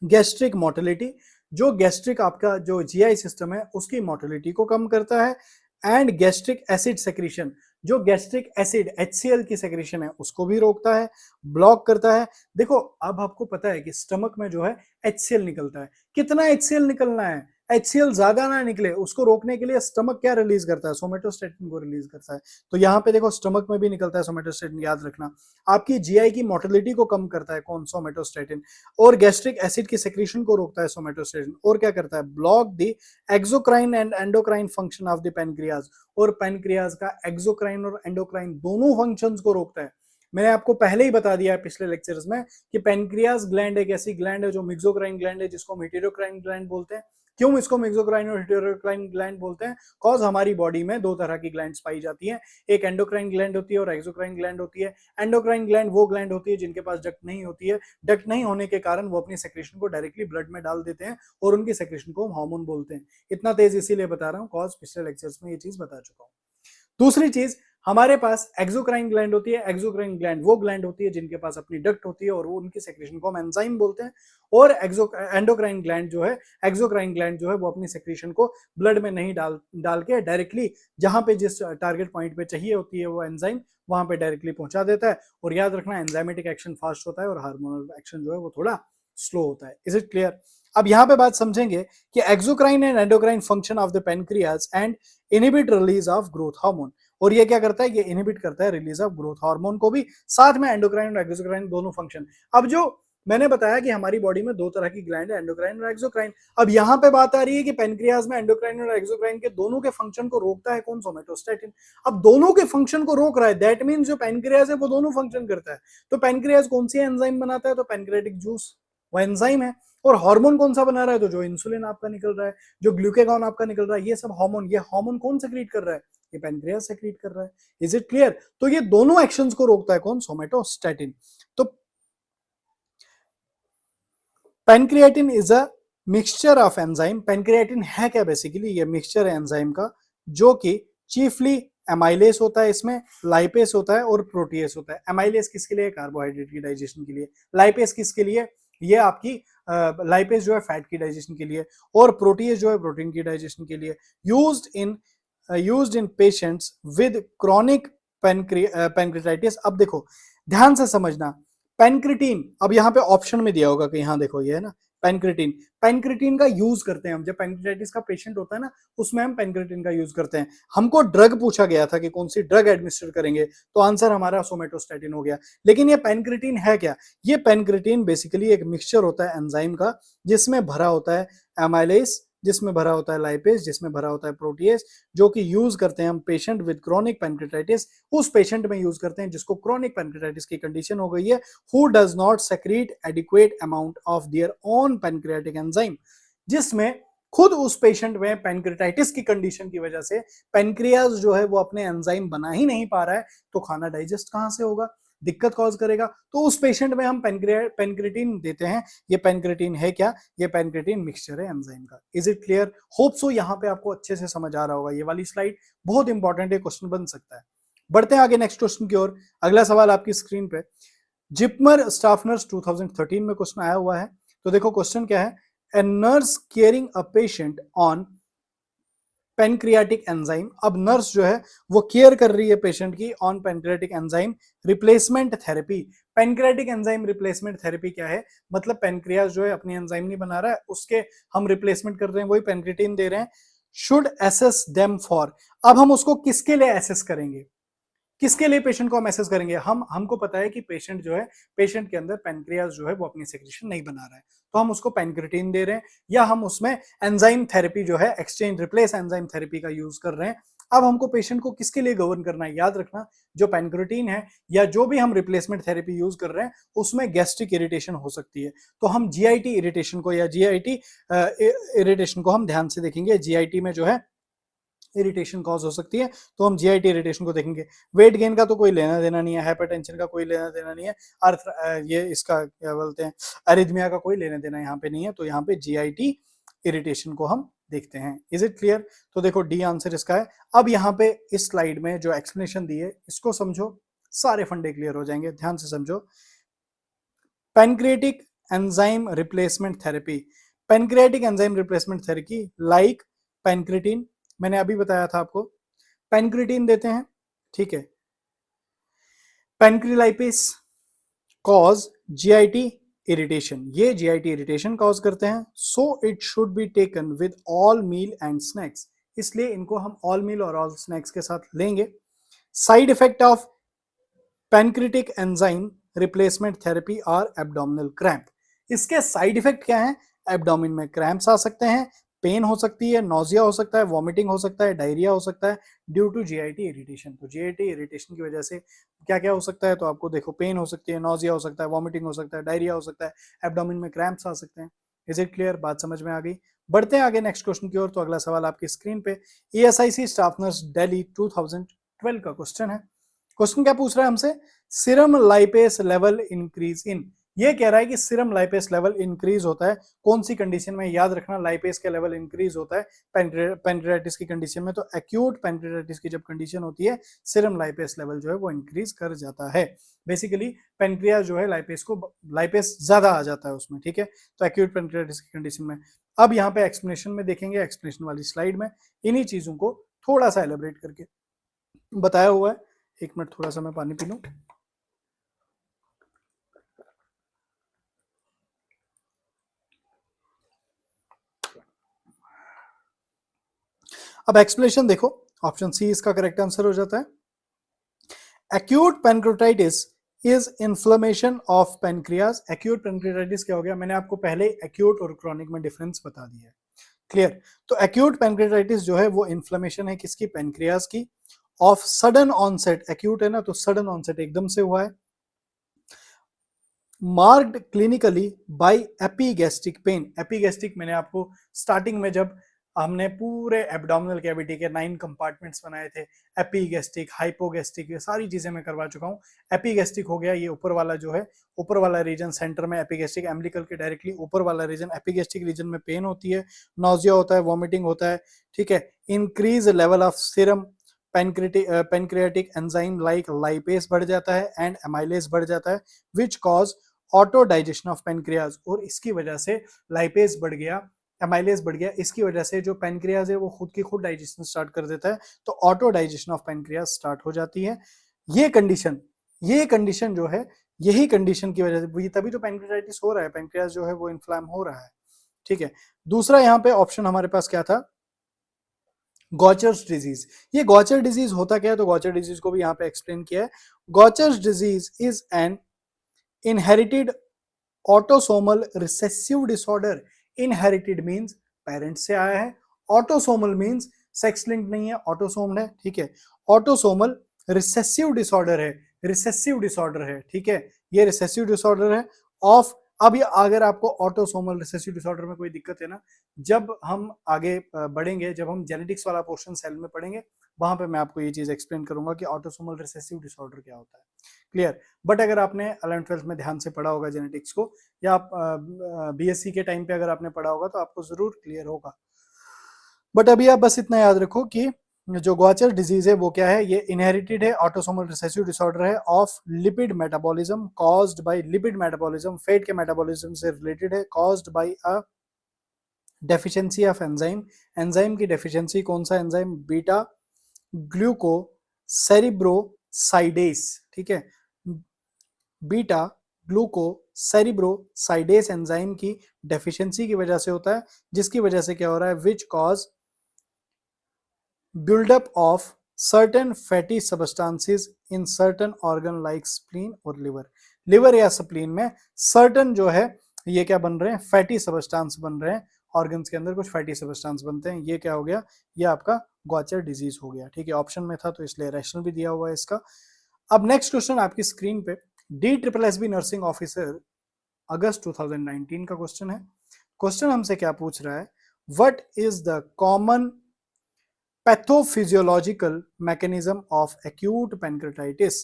गैस्ट्रिक मोटिलिटी, जो गैस्ट्रिक आपका जो जीआई सिस्टम है उसकी मोटिलिटी को कम करता है, एंड गैस्ट्रिक एसिड सेक्रीशन, जो गैस्ट्रिक एसिड HCl की सेक्रीशन है उसको भी रोकता है, ब्लॉक करता है। देखो अब आपको पता है कि स्टमक में जो है HCl निकलता है, कितना HCl निकलना है, HCl ज्यादा ना निकले उसको रोकने के लिए स्टमक क्या रिलीज करता है, सोमेटोस्टेटिन को रिलीज करता है। तो यहाँ पे देखो स्टमक में भी निकलता है सोमेटोस्टेटिन, याद रखना। आपकी जीआई की मोटिलिटी को कम करता है कौन, सोमेटोस्टेटिन, और गैस्ट्रिक एसिड की सेक्रीशन को रोकता है सोमेटोस्टेटिन, और क्या करता है, block the exocrine and endocrine function of the pancreas, और पेनक्रियाज का एक्सोक्राइन और एंडोक्राइन दोनों फंक्शंस को रोकता है। मैंने आपको पहले ही बता दिया है पिछले लेक्चर्स में कि पेनक्रियाज ग्लैंड एक ऐसी ग्लैंड है जो मिक्सोक्राइन ग्लैंड है, जिसको हम हेटेरोक्राइन ग्लैंड बोलते हैं। क्यों इसको मिक्सोक्राइन और हेटेरोक्राइन ग्लैंड बोलते हैं, कॉज हमारी बॉडी में दो तरह की ग्लैंड्स पाई जाती हैं, एक एंडोक्राइन ग्लैंड होती है और एक्सोक्राइन ग्लैंड होती है। एंडोक्राइन ग्लैंड वो ग्लैंड होती है जिनके पास डक्ट नहीं होती है, डक्ट नहीं होने के कारण वो अपनी सेक्रेशन को डायरेक्टली ब्लड में डाल देते हैं और उनकी सेक्रेशन को हम हार्मोन बोलते हैं। इतना तेज इसीलिए बता रहा हूँ कॉज पिछले लेक्चर्स में ये चीज बता चुका हूँ। दूसरी चीज, हमारे पास एक्सोक्राइन ग्लैंड होती है, एक्सोक्राइन ग्लैंड वो ग्लैंड होती है जिनके पास अपनी डक्ट होती है और वो उनकी सेक्रेशन को हम एंजाइम बोलते हैं, और एंडोक्राइन ग्लैंड जो है, एक्सोक्राइन ग्लैंड जो है वो अपनी सेक्रेशन को ब्लड में नहीं डाल के डायरेक्टली जहां पे जिस टारगेट पॉइंट पे चाहिए होती है वो एंजाइम वहां पे डायरेक्टली पहुंचा देता है। और याद रखना एंजाइमेटिक एक्शन फास्ट होता है और हार्मोनल एक्शन जो है वो थोड़ा स्लो होता है। Is it clear. अब यहां पे बात समझेंगे कि exocrine and endocrine function of the pancreas and inhibit release of growth hormone, और ये क्या करता है, ये इनहिबिट करता है रिलीज ऑफ ग्रोथ हार्मोन को भी, साथ में एंडोक्राइन और एक्सोक्राइन दोनों फंक्शन। अब जो मैंने बताया कि हमारी बॉडी में दो तरह की ग्लैंड है, एंडोक्राइन और एक्सोक्राइन। अब यहाँ पे बात आ रही है कि पेनक्रियाज में एंडोक्राइन और एक्सोक्राइन के दोनों के फंक्शन को रोकता है कौन, सोमेटोस्टेटिन। अब दोनों के फंक्शन को रोक रहा है, दैट मींस जो पेनक्रियाज है वो दोनों फंक्शन करता है। तो पेनक्रियाज कौन सी एंजाइम बनाता है, तो पेनक्रियाटिक जूस वो एंजाइम है। और हार्मोन कौन सा बना रहा है, तो जो इंसुलिन आपका निकल रहा है, जो ग्लूकेगॉन आपका निकल रहा है, ये सब हार्मोन, ये हार्मोन कौन सेक्रेट कर रहा है, ये पेनक्रियास सेक्रेट कर रहा है। Is it clear. तो ये दोनों एक्शंस को रोकता है कौन, सोमेटोस्टेटिन। तो pancreatin is a mixture of enzyme. Pancreatin है क्या, बेसिकली ये मिक्सचर है एंजाइम का, जो कि चीफली एमाइलेस होता है, इसमें लाइपेस होता है और प्रोटीएस होता है। एमाइलेस किसके लिए, कार्बोहाइड्रेट की डाइजेशन के लिए। लाइपेस किसके लिए, ये आपकी लाइपेस जो है फैट की डाइजेशन के लिए, और प्रोटीएस जो है प्रोटीन की डाइजेशन के लिए। Used in patients with chronic pancreatitis. अब देखो ध्यान से समझना, पेनक्रिटीन अब यहाँ पे ऑप्शन में दिया होगा कि यहाँ देखो ये है ना पेनक्रिटीन, पेनक्रिटीन का यूज करते हैं हम जब पेनक्रियाटाइटिस का पेशेंट होता है ना, उसमें हम पेनक्रिटीन का यूज करते हैं। हमको ड्रग पूछा गया था कि कौन सी ड्रग एडमिनिस्टर करेंगे, तो आंसर हमारा सोमेटोस्टेटिन हो गया। लेकिन ये पेनक्रिटीन है क्या, ये पेनक्रिटीन बेसिकली एक मिक्सचर होता है एंजाइम का, जिसमें भरा होता है एमाइलेस, जिसमें भरा होता है लाइपेज, जिसमें भरा होता है प्रोटीएस, जो कि यूज करते हैं हम पेशेंट विद क्रॉनिक पेनक्रियाटाइटिस। उस पेशेंट में यूज करते हैं जिसको क्रॉनिक पेनक्रियाटाइटिस की कंडीशन हो गई है, who does not secrete adequate amount of their own pancreatic enzyme, जिसमें खुद उस पेशेंट में पेनक्रियाटाइटिस की कंडीशन की वजह से पेनक्रियाज जो है वो अपने एंजाइम बना ही नहीं पा रहा है, तो खाना डाइजेस्ट कहां से होगा। दिक्कत कॉज करेगा, तो उस पेशेंट में हम पेनक्रेटिन देते हैं। ये पेनक्रेटिन है क्या? ये पेनक्रेटिन मिक्सचर है एंजाइम का। Is it clear? Hope so यहाँ पे आपको अच्छे से समझ आ रहा होगा। ये वाली स्लाइड बहुत इंपॉर्टेंट है, क्वेश्चन बन सकता है। बढ़ते हैं आगे नेक्स्ट क्वेश्चन की ओर। अगला सवाल आपकी स्क्रीन पे जिपमर स्टाफ नर्स 2013 में क्वेश्चन आया हुआ है। तो देखो क्वेश्चन क्या है, a nurse caring a patient on pancreatic enzyme. अब नर्स जो है वो केयर कर रही है पेशेंट की on pancreatic enzyme replacement therapy. Pancreatic enzyme replacement therapy क्या है? मतलब पेनक्रियाज जो है अपनी एंजाइम नहीं बना रहा है, उसके हम रिप्लेसमेंट कर रहे हैं, वही पेनक्रिटिन दे रहे हैं। शुड एसेस देम फॉर, अब हम उसको किसके लिए एसेस करेंगे? किसके लिए पेशेंट को हम एसेस करेंगे? हमको पता है कि पेशेंट जो है, पेशेंट के अंदर पेनक्रियाज जो है वो अपनी सेक्रेशन नहीं बना रहा है, तो हम उसको पेनक्रिटिन दे रहे हैं, या हम उसमें एंजाइम थेरेपी जो है एक्सचेंज रिप्लेस एंजाइम थेरेपी का यूज कर रहे हैं। अब हमको पेशेंट को किसके लिए गवर्न करना है? याद रखना, जो पेनक्रिटिन है या जो भी हम रिप्लेसमेंट थेरेपी यूज कर रहे हैं उसमें गैस्ट्रिक इरिटेशन हो सकती है, तो हम जीआईटी इरिटेशन को या जीआईटी इरिटेशन को हम ध्यान से देखेंगे। जीआईटी में जो है इरिटेशन कॉज हो सकती है, तो हम जीआईटी इरिटेशन को देखेंगे। वेट गेन का तो कोई लेना देना नहीं है, हाइपरटेंशन का कोई लेना देना नहीं है, ये इसका क्या बोलते हैं, अरिथमिया का कोई लेना देना यहाँ पे नहीं है, तो यहाँ पे जीआईटी इरिटेशन को हम देखते हैं। Is it clear? तो देखो डी आंसर इसका है। अब यहाँ पे इस स्लाइड में जो एक्सप्लेनेशन दी है इसको समझो, सारे फंडे क्लियर हो जाएंगे। ध्यान से समझो, pancreatic enzyme replacement therapy, pancreatic enzyme replacement therapy like pancreatin, मैंने अभी बताया था आपको, पेनक्रिटिन देते हैं, ठीक है। पेनक्रिलाइपिस कॉज जीआईटी इरिटेशन, ये जीआईटी इरिटेशन कॉज करते हैं। So it should be taken with all meal and snacks, इसलिए इनको हम ऑल मील और ऑल स्नैक्स के साथ लेंगे। Side effect of pancreatic enzyme replacement therapy और एब्डोमिनल क्रैम्प, इसके साइड इफेक्ट क्या हैं? एब्डोमिन में क्रैम्प्स आ सकते हैं, पेन हो सकती है, नोजिया हो सकता है, वॉमिटिंग हो सकता है, डायरिया हो सकता है ड्यू टू जीआईटी इरिटेशन। तो जीआईटी इरिटेशन की वजह से क्या क्या हो सकता है? तो आपको देखो, पेन हो सकती है, नोजिया हो सकता है, वॉमिटिंग हो सकता है, डायरिया हो सकता है, एब्डोमिन में क्रैम्प्स आ सकते हैं। Is it clear? बात समझ में आ गई? बढ़ते हैं आगे नेक्स्ट क्वेश्चन की ओर। तो अगला सवाल आपकी स्क्रीन पे ईएसआईसी स्टाफ नर्स दिल्ली 2012 का क्वेश्चन है। क्वेश्चन क्या पूछ रहा है हमसे? Siram lipase level increase in, ये कह रहा है कि सिरम लाइपेस लेवल इंक्रीज होता है कौन सी कंडीशन में? याद रखना, लाइपेस का लेवल इंक्रीज होता है पेनक्रियाटिस की कंडीशन में। तो एक्यूट पेनक्रियाटिस की जब कंडीशन होती है, सिरम लाइपेस लेवल जो है वो इंक्रीज कर जाता है। बेसिकली पेनक्रिया जो है लाइपेस ज्यादा आ जाता है उसमें, ठीक है। तो एक्यूट पेनक्रियाटिस की कंडीशन में, अब यहाँ पे एक्सप्लेनेशन में देखेंगे, एक्सप्लेनेशन वाली स्लाइड में इन्हीं चीजों को थोड़ा सा एलेबरेट करके बताया हुआ है। एक मिनट, थोड़ा सा मैं पानी पी लूं। अब एक्सप्लेनेशन देखो, ऑप्शन सी इसका करेक्ट आंसर हो जाता है। Acute pancreatitis is inflammation of pancreas. Acute pancreatitis क्या हो गया? मैंने आपको पहले एक्यूट और क्रॉनिक में डिफरेंस बता दिया है, क्लियर। तो एक्यूट पेनक्रियाटिस जो है वो इन्फ्लेमेशन है किसकी? पेनक्रियाज की। ऑफ सडन ऑनसेट, एक्यूट है ना, तो सडन ऑनसेट एकदम से हुआ है। Marked clinically by epigastric pain, epigastric मैंने आपको स्टार्टिंग में जब हमने पूरे एब्डोमिनल कैविटी के 9 कंपार्टमेंट्स बनाए थे, एपिगैस्ट्रिक, हाइपोगैस्ट्रिक, ये सारी चीजें मैं करवा चुका हूँ। एपिगैस्ट्रिक हो गया ये ऊपर वाला जो है, ऊपर वाला रीजन सेंटर में एपिगैस्ट्रिक, एम्बिलिकल के डायरेक्टली ऊपर वाला रीजन, एपिगैस्ट्रिक रीजन में पेन होती है, नोजिया होता है, वॉमिटिंग होता है, ठीक है। Increase level of serum pancreatic enzyme like lipase बढ़ जाता है एंड एमाइलेज बढ़ जाता है, which cause auto digestion of pancreas, और इसकी वजह से लाइपेज बढ़ गया, एमाइलेज बढ़ गया, इसकी वजह से जो पेनक्रियाज है वो खुद की खुद डाइजेशन स्टार्ट कर देता है, तो auto digestion of pancreas start हो जाती है। ये कंडीशन जो है, यही कंडीशन की वजह से तभी तो पेनक्रियाटिस हो रहा है, पेनक्रियाज जो है वो इन्फ्लाम हो रहा है, ठीक है। दूसरा यहाँ पे ऑप्शन हमारे पास क्या था? गॉचर्स डिजीज। ये गॉचर डिजीज होता क्या है? तो गॉचर डिजीज को भी यहाँ पे एक्सप्लेन किया है। Gaucher's disease is an inherited autosomal recessive disorder. Inherited means parents से आया है, ऑटोसोमल मींस सेक्स लिंक नहीं है, ऑटोसोमल है, ठीक है। ऑटोसोमल रिसेसिव डिसऑर्डर है, रिसेसिव डिसऑर्डर है, ठीक है, ये रिसेसिव डिसऑर्डर है ऑफ। अब ये अगर आपको ऑटोसोमल रिसेसिव डिसऑर्डर में कोई दिक्कत है ना, जब हम आगे बढ़ेंगे, जब हम जेनेटिक्स वाला पोर्शन सेल में पढ़ेंगे वहां पे मैं आपको ये चीज एक्सप्लेन करूंगा कि ऑटोसोमल रिसेसिव डिसऑर्डर क्या होता है। क्लियर। बट अगर आपने 11th-12th में ध्यान से पढ़ा होगा जेनेटिक्स को, या आप बीएससी के टाइम पे अगर आपने पढ़ा होगा तो आपको जरूर क्लियर होगा। बट अभी आप बस इतना याद रखो कि जो ग्वाचर डिजीज है वो क्या है, ये इनहेरिटेड है, ऑटोसोमल रिसेसिव डिसऑर्डर है of lipid metabolism, caused by lipid metabolism, fat के मेटाबॉलिज्म से रिलेटेड है, caused by a deficiency of enzyme, enzyme की डेफिशिएंसी, कौन सा एंजाइम, बीटा ग्लूकोसेरिब्रोसाइडेस, ठीक है, बीटा ग्लूकोसेरिब्रोसाइडेस एंजाइम की डेफिशिएंसी की वजह से होता है, जिसकी वजह से क्या हो रहा है, which cause buildup of certain fatty substances in certain organ like spleen और लिवर या स्प्लीन में सर्टन जो है ये क्या बन रहे हैं, फैटी सबस्टांस बन रहे हैं, ऑर्गन्स के अंदर कुछ फैटी सबस्टांस बनते हैं, ये क्या हो गया, ये आपका ग्वाचर डिजीज हो गया। ठीक है, ऑप्शन में था तो इसलिए रैशनल भी दिया हुआ है इसका। अब नेक्स्ट क्वेश्चन आपकी स्क्रीन पे DSSB नर्सिंग ऑफिसर अगस्त 2019 का क्वेश्चन है। क्वेश्चन हमसे क्या पूछ रहा है, what is the common pathophysiological mechanism of acute pancreatitis.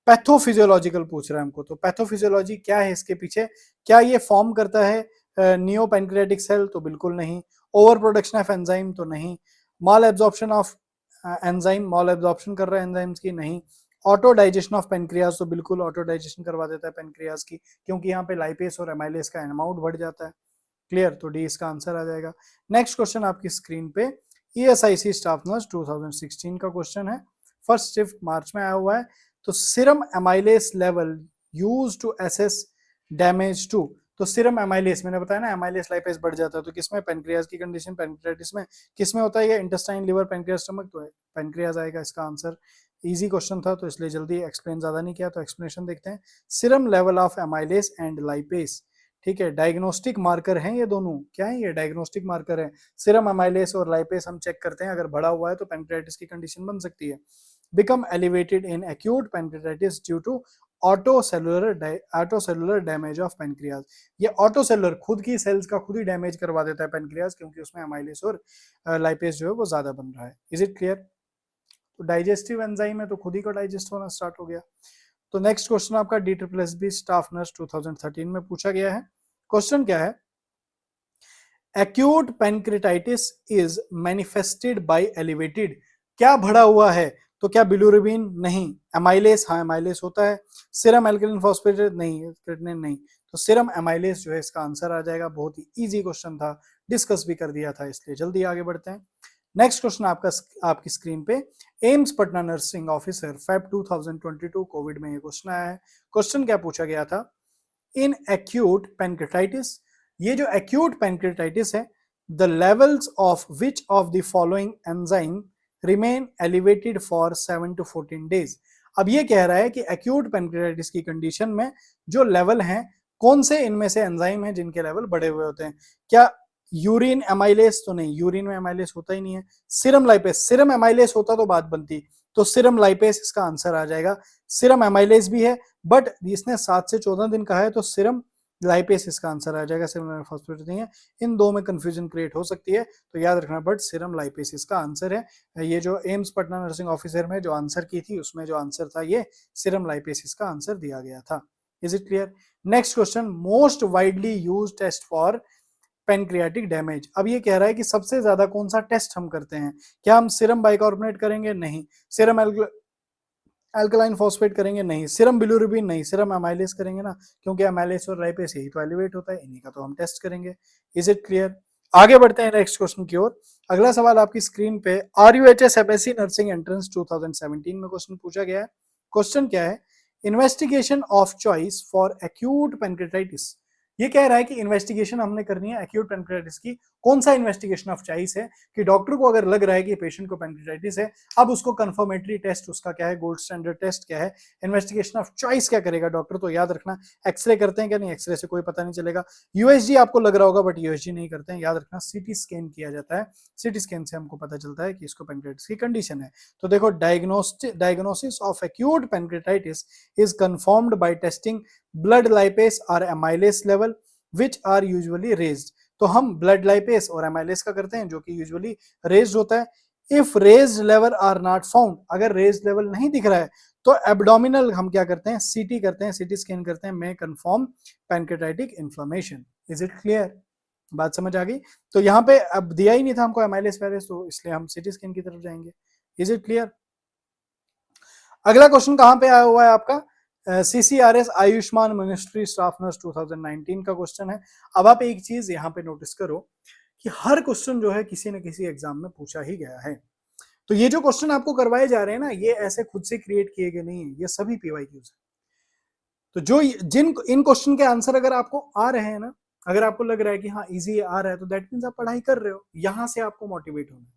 Pathophysiological पूछ रहा है हमको, तो पैथोफिजियोलॉजी क्या है इसके पीछे, क्या ये फॉर्म करता है नियो पैंक्रियाटिक सेल, तो बिल्कुल नहीं, ओवर प्रोडक्शन ऑफ एंजाइम तो नहीं, malabsorption of enzyme, malabsorption कर रहा है एंजाइम्स की, नहीं, ऑटो डाइजेशन ऑफ पेनक्रियाज, तो बिल्कुल ऑटो डाइजेशन करवा देता है पेनक्रियाज की, क्योंकि यहाँ पे लाइपेस और एमाइलेस का अमाउंट बढ़ जाता है। क्लियर, तो डी इसका आंसर आ जाएगा। नेक्स्ट क्वेश्चन आपकी स्क्रीन पे ESIC स्टाफ नर्स 2016 का क्वेश्चन है, फर्स्ट शिफ्ट मार्च में आया हुआ है। तो serum amylase level used to assess damage to, तो सीरम एमाइलेस मैंने बताया ना, एमाइलेस लाइपेस बढ़ जाता है, तो किसमें, पेनक्रियाज की कंडीशन, पेनक्रियाटिस में, किसमें होता है ये, इंटेस्टाइन, लिवर, पेनक्रियाज, स्टमक, तो पेनक्रियाज आएगा इसका आंसर। इजी क्वेश्चन था तो इसलिए जल्दी एक्सप्लेन ज्यादा नहीं किया, तो एक्सप्लेनेशन देखते हैं। Serum level of amylase and lipase, ठीक है, डायग्नोस्टिक मार्कर हैं ये दोनों, क्या है ये, डायग्नोस्टिक मार्कर है। सीरम एमाइलेस और लाइपेस हम चेक करते हैं, अगर बढ़ा हुआ है तो पेनक्रियाटिस की कंडीशन बन सकती है। Become elevated in acute pancreatitis due to autocellular damage of pancreas, ये ऑटोसेलुलर खुद की सेल्स का खुद ही डैमेज करवा देता है पेनक्रियाज, क्योंकि उसमें एमाइलेस और लाइपेस जो है वो ज्यादा बन रहा है। Is it clear. तो डाइजेस्टिव एंजाइम है तो खुद ही को डाइजेस्ट होना स्टार्ट हो गया। तो नेक्स्ट क्वेश्चन आपका DSSB स्टाफ नर्स 2013 में पूछा गया है। क्वेश्चन क्या है, acute pancreatitis is manifested by elevated, क्या बढ़ा हुआ है, तो क्या बिलुरुबिन, नहीं, एमाइलेस, हाँ एमाइलेस होता है, सीरम एल्कलीन फॉस्फेटेट, नहीं, क्रिएटिनिन नहीं, तो सीरम एमाइलेस जो है इसका आंसर आ जाएगा। बहुत ही इजी क्वेश्चन था, डिस्कस भी कर दिया था, इसलिए जल्दी आगे बढ़ते हैं। नेक्स्ट क्वेश्चन आपकी स्क्रीन पे, AIIMS Patna nursing officer Feb 2022 Covid में ये क्वेश्चन आया है। क्वेश्चन क्या पूछा गया था, इन एक्यूट पैनक्रेटाइटिस, ये जो एक्यूट पैनक्रेटाइटिस है, the levels of which of the following enzyme remain elevated for 7 to 14 days. अब ये कह रहा है कि एक्यूट पैनक्रेटाइटिस की कंडीशन में जो लेवल हैं, कौन से इनमें से एंजाइम हैं जिनके लेवल बढ़े हुए होते हैं, क्या यूरिन एमाइलेस, तो नहीं, यूरिन में एमाइलेस होता ही नहीं है। सीरम लाइपेस, सीरम एमाइलेस होता तो बात बनती, तो सीरम लाइपेस इसका आंसर आ जाएगा। सीरम एमाइलेस भी है, बट इसने 7 से 14 दिन कहा है, तो सीरम लाइपेस इसका आंसर आ जाएगा, सीरम फॉस्फेट नहीं है। इन दो में कंफ्यूजन क्रिएट हो सकती है, तो याद रखना, बट सीरम लाइपेस इसका आंसर है। ये जो एम्स पटना नर्सिंग ऑफिसर में जो आंसर की थी, उसमें जो आंसर था ये सीरम लाइपेस इसका आंसर दिया गया था। Is it clear. Next question, most widely used test for pancreatic damage. अब ये कह रहा है कि सबसे ज्यादा कौन सा टेस्ट हम करते हैं, क्या हम सीरम बाइकार्बोनेट करेंगे, नहीं, सीरम एल्कलाइन फॉस्फेट करेंगे, नहीं, सीरम बिलुरुबिन, नहीं, सीरम एमाइलेस करेंगे ना, क्योंकि एमाइलेस और लाइपेस यही तो एलिवेट होता है, इन्हीं का तो हम टेस्ट करेंगे। Is it clear. आगे बढ़ते हैं नेक्स्ट क्वेश्चन की ओर। अगला सवाल आपकी स्क्रीन पे RUHS FSC नर्सिंग एंट्रेंस 2017 में क्वेश्चन पूछा गया है। क्वेश्चन क्या है, investigation of choice for acute pancreatitis, ये कह रहा है कि इन्वेस्टिगेशन हमने करनी है एक्यूट पैनक्रेटाइटिस की, कौन सा इन्वेस्टिगेशन ऑफ चॉइस है, कि डॉक्टर को अगर लग रहा है कि पेशेंट को पैनक्रेटाइटिस है, अब उसको कंफर्मेटरी टेस्ट उसका क्या है, गोल्ड स्टैंडर्ड टेस्ट क्या है, इन्वेस्टिगेशन ऑफ चॉइस क्या करेगा डॉक्टर, तो याद रखना, एक्सरे करते हैं क्या, नहीं, एक्सरे से कोई पता नहीं चलेगा। USG आपको लग रहा होगा, बट USG नहीं करते हैं, याद रखना, CT स्कैन किया जाता है, CT स्कैन से हमको पता चलता है कि इसको पैनक्रेटाइटिस की कंडीशन है। तो देखो, diagnosis of acute pancreatitis is confirmed by testing blood lipase और amylase level which are usually raised, तो हम ब्लड लाइपेस और एमाइलेस का करते हैं जो कि यूजुअली रेज्ड होता है। If raised level are not found, अगर रेज्ड लेवल नहीं दिख रहा है तो एब्डोमिनल हम क्या करते हैं, सीटी करते हैं, सीटी स्कैन करते हैं, may confirm pancreatic inflammation. Is it clear? बात समझ आ गई? तो यहाँ पे अब दिया ही नहीं था हमको एमाइलेज पेरेस, तो इसलिए हम सीटी स्कैन की तरफ जाएंगे। Is it clear? अगला क्वेश्चन कहां पे आया हुआ है आपका, CCRS Ayushman ministry staff nurse 2019 का क्वेश्चन है। अब आप एक चीज यहाँ पे नोटिस करो कि हर क्वेश्चन जो है किसी न किसी एग्जाम में पूछा ही गया है। तो ये जो क्वेश्चन आपको करवाए जा रहे हैं ना, ये ऐसे खुद से क्रिएट किए गए नहीं है, ये सभी PYQs है। तो जो जिन इन क्वेश्चन के आंसर अगर आपको आ रहे हैं ना, अगर आपको लग रहा है कि हाँ इजी आ रहा है, तो दैट मीन्स आप पढ़ाई कर रहे हो। यहां से आपको मोटिवेट होना है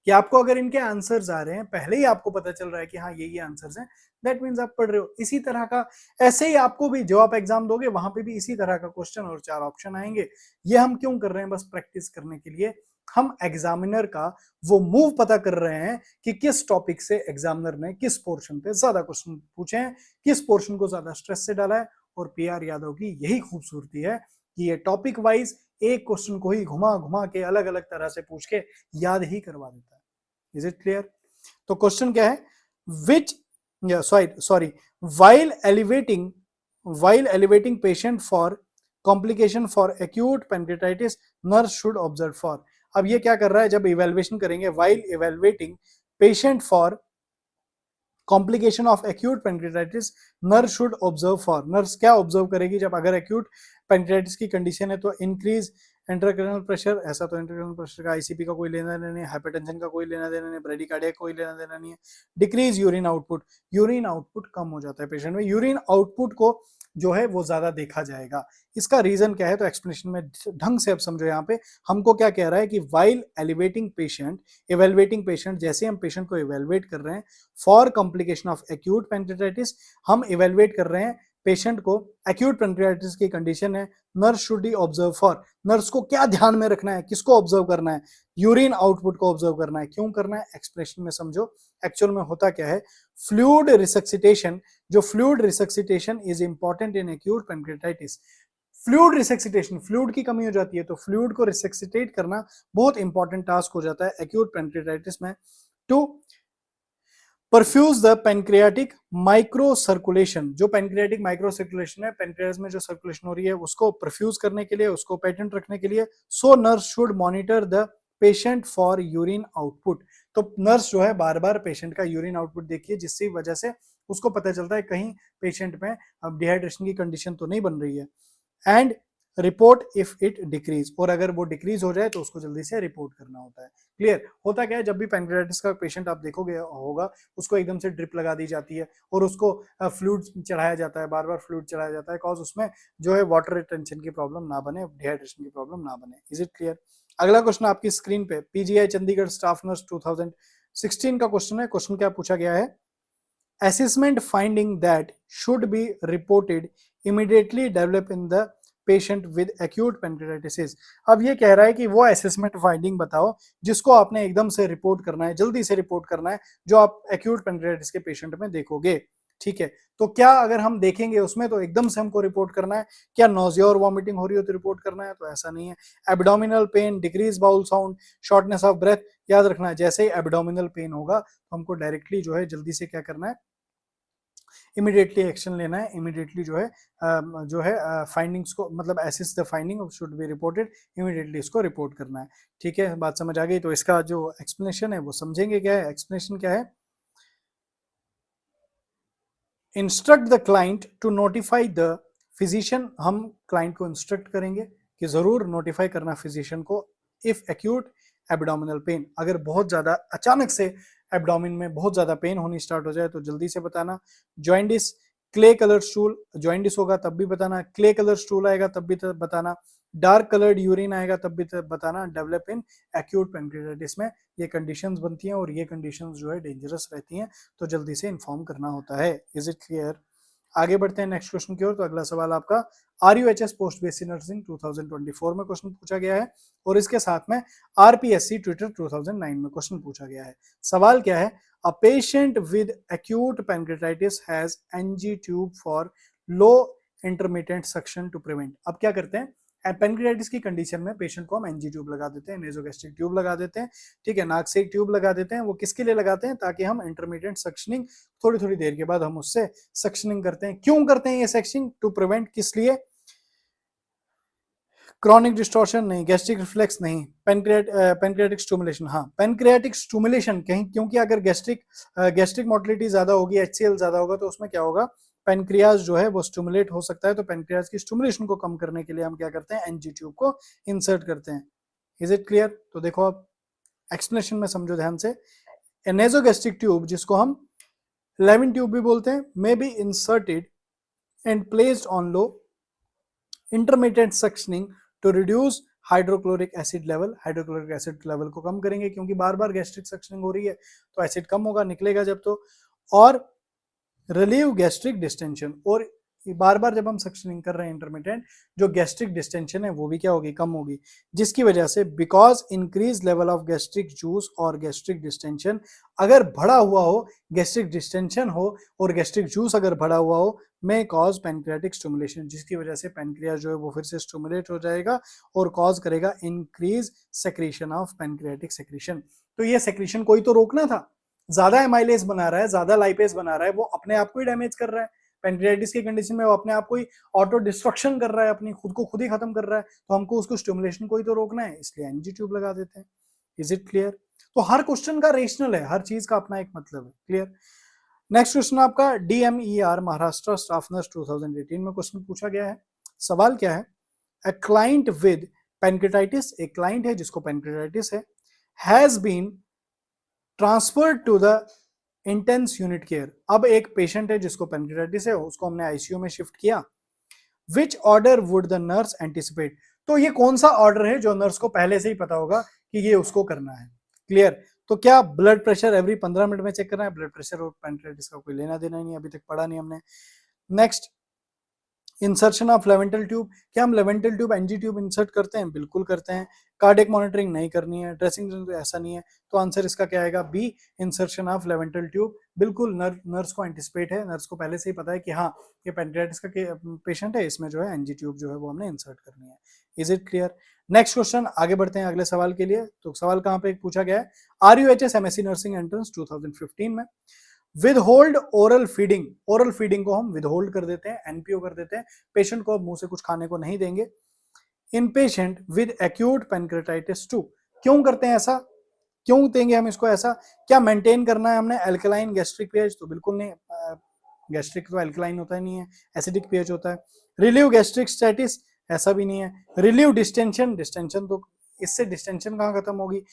कि आपको अगर इनके आंसर्स आ रहे हैं, पहले ही आपको पता चल रहा है कि हाँ ये आंसर्स हैं, दैट मीन्स आप पढ़ रहे हो। इसी तरह का ऐसे ही आपको भी जो आप एग्जाम दोगे वहां पे भी इसी तरह का क्वेश्चन और 4 ऑप्शन आएंगे। ये हम क्यों कर रहे हैं? बस प्रैक्टिस करने के लिए। हम एग्जामिनर का वो मूव पता कर रहे हैं कि किस टॉपिक से एग्जामिनर ने किस पोर्शन पे ज्यादा क्वेश्चन पूछे हैं, किस पोर्शन को ज्यादा स्ट्रेस से डाला है। और PR यादव की यही खूबसूरती है कि ये टॉपिक वाइज एक क्वेश्चन को ही घुमा घुमा के अलग अलग तरह से पूछ के याद ही करवा देता है। Is it clear? तो क्वेश्चन क्या है, which sorry while elevating patient for complication for acute pancreatitis nurse should observe for। अब ये क्या कर रहा है, जब इवेल्युएशन करेंगे, while evaluating patient for complication of acute pancreatitis nurse should observe for. Nurse क्या ऑब्जर्व करेगी जब अगर एक्यूट पेनक्रेटाइटिस की कंडीशन है? तो इंक्रीज इंट्राक्रैनियल प्रेशर, ऐसा तो इंट्राक्रैनियल प्रेशर का ICP का कोई लेना देना नहीं, हाइपरटेंशन का कोई लेना देना नहीं, ब्रेडिकार्डिया कोई लेना देना नहीं है। Decrease urine output, urine output कम हो जाता है पेशेंट में, यूरिन आउटपुट को जो है वो ज्यादा देखा जाएगा। इसका रीजन क्या है? तो एक्सप्लेनेशन में ढंग से अब समझो। यहाँ पे हमको क्या कह रहा है कि while elevating patient, evaluating patient, जैसे हम पेशेंट को इवेलुएट कर रहे हैं for complication of acute pancreatitis, हम इवेलुएट कर रहे हैं पेशेंट को, एक्यूट पेनक्रेटाइटिस की कंडीशन है, nurse should he observe for. Nurse को क्या ध्यान में रखना है, किसको ऑब्जर्व करना है? यूरिन आउटपुट को ऑब्जर्व करना है। क्यों करना है? एक्सप्लेनेशन में समझो। एक्चुअल में होता क्या है, फ्लूइड रिसक्सिटेशन, जो fluid resuscitation is important in acute pancreatitis. Fluid resuscitation, fluid की कमी हो जाती है, तो फ्लूइड को रिसक्सिटेट करना बहुत इंपॉर्टेंट टास्क हो जाता है एक्यूट पेनक्रेटाइटिस में। To perfuse the pancreatic microcirculation, जो पेनक्रियाटिक माइक्रो सर्कुलेशन है, पेनक्रियास में जो सर्कुलेशन हो रही है उसको परफ्यूज करने के लिए, उसको पेटेंट रखने के लिए। So nurse should monitor the patient for urine output. तो नर्स जो है बार बार पेशेंट का यूरिन आउटपुट देखिए, जिसकी वजह से उसको पता चलता है कहीं पेशेंट में अब डिहाइड्रेशन की कंडीशन तो नहीं बन रही है। And report if it decrease, और अगर वो डिक्रीज हो जाए तो उसको जल्दी से रिपोर्ट करना होता है। क्लियर? होता क्या है, जब भी पेनक्रेटाइटिस का पेशेंट आप देखोगे होगा, उसको एकदम से ड्रिप लगा दी जाती है और उसको फ्लूइड चढ़ाया जाता है, बार बार फ्लूइड चढ़ाया जाता है, कॉज उसमें जो है वाटर रिटेंशन की प्रॉब्लम ना बने, डिहाइड्रेशन की प्रॉब्लम ना बने। Is it clear? अगला क्वेश्चन आपकी स्क्रीन पे PGI चंडीगढ़ स्टाफ नर्स 2016 का क्वेश्चन है। क्वेश्चन क्या पूछा गया है, assessment finding that should be reported immediately develop in the patient with acute pancreatitis। अब ये कह रहा है कि वो असेसमेंट फाइंडिंग बताओ जिसको आपने एकदम से रिपोर्ट करना है, जल्दी से रिपोर्ट करना है, जो आप एक्यूट पेनक्रेटाइटिस के पेशेंट में देखोगे। ठीक है, तो क्या अगर हम देखेंगे उसमें तो एकदम से हमको रिपोर्ट करना है? क्या नोजिया और वॉमिटिंग हो रही हो तो रिपोर्ट करना है? तो ऐसा नहीं है। Abdominal pain, decrease bowel sound, shortness of breath, याद रखना है जैसे ही एब्डोमिनल पेन होगा तो हमको डायरेक्टली जो है जल्दी से क्या करना है, इमीडिएटली एक्शन लेना है। इमीडिएटली जो है फाइंडिंग्स को, मतलब assess the finding should be reported, immediately इसको रिपोर्ट करना है। ठीक है, बात समझ आ गई? तो इसका जो एक्सप्लेनेशन है वो समझेंगे। क्या है एक्सप्लेनेशन? क्या है, instruct the client to notify the physician. हम क्लाइंट को इंस्ट्रक्ट करेंगे कि जरूर नोटिफाई करना फिजिशियन को इफ एक्यूट एब्डोमिनल पेन, अगर बहुत ज्यादा अचानक से एब्डोमिन में बहुत ज्यादा पेन होनी स्टार्ट हो जाए तो जल्दी से बताना। Jaundice, clay colour stool, jaundice होगा तब भी बताना, क्ले कलर स्टूल आएगा तब भी बताना, डार्क कलर्ड यूरिन आएगा तब भी बताना। डेवलप इन एक्यूट पेनक्रेटाइटिस में ये कंडीशंस बनती हैं और ये कंडीशंस जो है डेंजरस रहती हैं, तो जल्दी से इन्फॉर्म करना होता है। Is it clear? आगे बढ़ते हैं नेक्स्ट क्वेश्चन की ओर। तो अगला सवाल आपका RUHS पोस्ट बेसिक नर्सिंग 2024 में क्वेश्चन पूछा गया है और इसके साथ में RPSC ट्विटर 2009 में क्वेश्चन पूछा गया है। सवाल क्या है, a patient with acute pancreatitis has NG tube for low intermittent suction to prevent. अब क्या करते हैं, पेनक्रियाटिस की कंडीशन में पेशेंट को हम एनजी ट्यूब लगा देते हैं, नेजोगैस्ट्रिक ट्यूब लगा देते हैं, ठीक है, नाक से एक ट्यूब लगा देते हैं। वो किसके लिए लगाते हैं? ताकि हम इंटरमीडिएट सक्शनिंग थोड़ी थोड़ी देर के बाद हम उससे सक्शनिंग करते हैं। क्यों करते हैं ये सक्शनिंग? टू प्रिवेंट, किस लिए? क्रॉनिक डिस्टॉर्शन नहीं, गैस्ट्रिक रिफ्लेक्स नहीं, पेनक्रियाटिक स्टिमुलेशन, हाँ पेनक्रियाटिक स्टिमुलेशन कहीं, क्योंकि अगर गैस्ट्रिक मोटिलिटी ज्यादा होगी, एचसीएल ज्यादा होगा, तो उसमें क्या होगा, पेनक्रियाज जो है वो स्टिमुलेट हो सकता है। तो पेनक्रियाज की स्टिमुलेशन को कम करने के लिए हम क्या करते हैं? एनजी ट्यूब को इंसर्ट करते हैं। Is it clear? तो देखो आप एक्सप्लेनेशन में समझो ध्यान से। नेजोगैस्ट्रिक ट्यूब, जिसको हम लेविन ट्यूब भी बोलते हैं, may be inserted and placed on low intermediate suctioning to reduce hydrochloric acid level. Hydrochloric acid level को कम करेंगे, क्योंकि बार बार गैस्ट्रिक सक्शनिंग हो रही है तो एसिड कम होगा, निकलेगा जब तो। और रिलीव गैस्ट्रिक डिस्टेंशन, और बार बार जब हम सक्शनिंग कर रहे हैं इंटरमीडिएट, जो गैस्ट्रिक डिस्टेंशन है वो भी क्या होगी? कम होगी, जिसकी वजह से because increase level of gastric juice और गैस्ट्रिक डिस्टेंशन, अगर बढ़ा हुआ हो, गैस्ट्रिक डिस्टेंशन हो और गैस्ट्रिक जूस अगर बढ़ा हुआ हो, में कॉज पेनक्रियाटिक स्टिमुलेशन, जिसकी वजह से पेनक्रियास जो है वो फिर से स्टिमुलेट हो जाएगा और कॉज करेगा increase secretion of pancreatic secretion. तो ये सेक्रीशन कोई तो रोकना था, ज्यादा एमाइलेज बना रहा है, ज्यादा लाइपेज बना रहा है, वो अपने आप को ही डैमेज कर रहा है। पेनक्रियाटिस की कंडीशन में वो अपने आप को ही ऑटो डिस्ट्रक्शन कर रहा है, अपनी खुद को खुद ही खत्म कर रहा है, तो हमको उसको स्टिमुलेशन को ही तो रोकना है, इसलिए एनजी ट्यूब लगा देते हैं। Is it clear? तो हर क्वेश्चन का रेशनल है, हर चीज का अपना एक मतलब है। क्लियर? नेक्स्ट क्वेश्चन आपका डीएमईआर महाराष्ट्र स्टाफ नर्स 2018 में क्वेश्चन पूछा गया है। सवाल क्या है? अ क्लाइंट विद पेनक्रियाटिस, एक क्लाइंट है जिसको पेनक्रियाटिस है, has been transferred to the intense unit care. अब एक पेशेंट है जिसको पेनक्रियाटिस है, उसको हमने आईसीयू में शिफ्ट किया। Which order would the nurse anticipate? तो ये कौन सा ऑर्डर है जो नर्स को पहले से ही पता होगा कि ये उसको करना है? क्लियर? तो क्या ब्लड प्रेशर एवरी 15 मिनट में चेक करना है? ब्लड प्रेशर और पेनक्रियाटिस का कोई लेना देना ही नहीं, अभी तक पढ़ा नहीं हमने। Next, insertion of Levin tube, क्या हम लेवेंटल ट्यूब एनजी ट्यूब इंसर्ट करते हैं? बिल्कुल करते हैं। कार्डियक मॉनिटरिंग नहीं करनी है, ड्रेसिंग ऐसा नहीं है, तो आंसर इसका क्या आएगा? B, insertion of Levin tube. बिल्कुल नर्स को एंटिसिपेट है, नर्स को पहले से ही पता है कि हाँ ये पेनक्रियाटिस का पेशेंट है, इसमें जो है एनजी ट्यूब जो है वो हमने इंसर्ट करनी है। Is it clear? Next question, आगे बढ़ते हैं अगले सवाल के लिए। तो सवाल कहाँ पे पूछा गया है? RUHS MSc नर्सिंग एंट्रेंस 2015 में with hold oral feeding, oral feeding को हम विद होल्ड कर देते हैं, एनपीओ कर देते हैं, पेशेंट को अब मुंह से कुछ खाने को नहीं देंगे। इन पेशेंट विद एक्यूट पेनक्रियाटाइटिस 2, क्यों करते हैं ऐसा? क्यों देंगे हम इसको ऐसा? क्या मेंटेन करना है हमने अल्कलाइन गैस्ट्रिक पीएच? तो बिल्कुल नहीं, गैस्ट्रिक तो अल्कलाइन होता ही नहीं है, एसिडिक पीएच होता है। रिलीव गैस्ट्रिक स्टेटिस, ऐसा भी नहीं है। रिलीव डिस्टेंशन, डिस्टेंशन तो इससे डिस्टेंशन कहाँ खत्म होगी?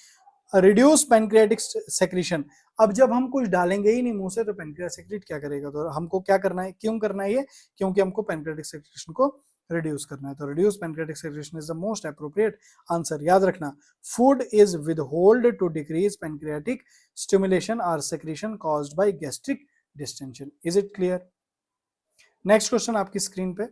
रिड्यूस पेनक्रियाटिक सेक्रीशन, अब जब हम कुछ डालेंगे ही नहीं मुंह से तो पेनक्रियास सेक्रेट क्या करेगा? तो हमको क्या करना है, क्यों करना है ये? क्योंकि हमको पेनक्रियाटिक सेक्रेशन को रिड्यूस करना है। तो reduce pancreatic secretion is the most appropriate answer. याद रखना, food is withhold to decrease pancreatic stimulation और secretion caused by gastric distension. Is it clear? Next question आपकी स्क्रीन पे,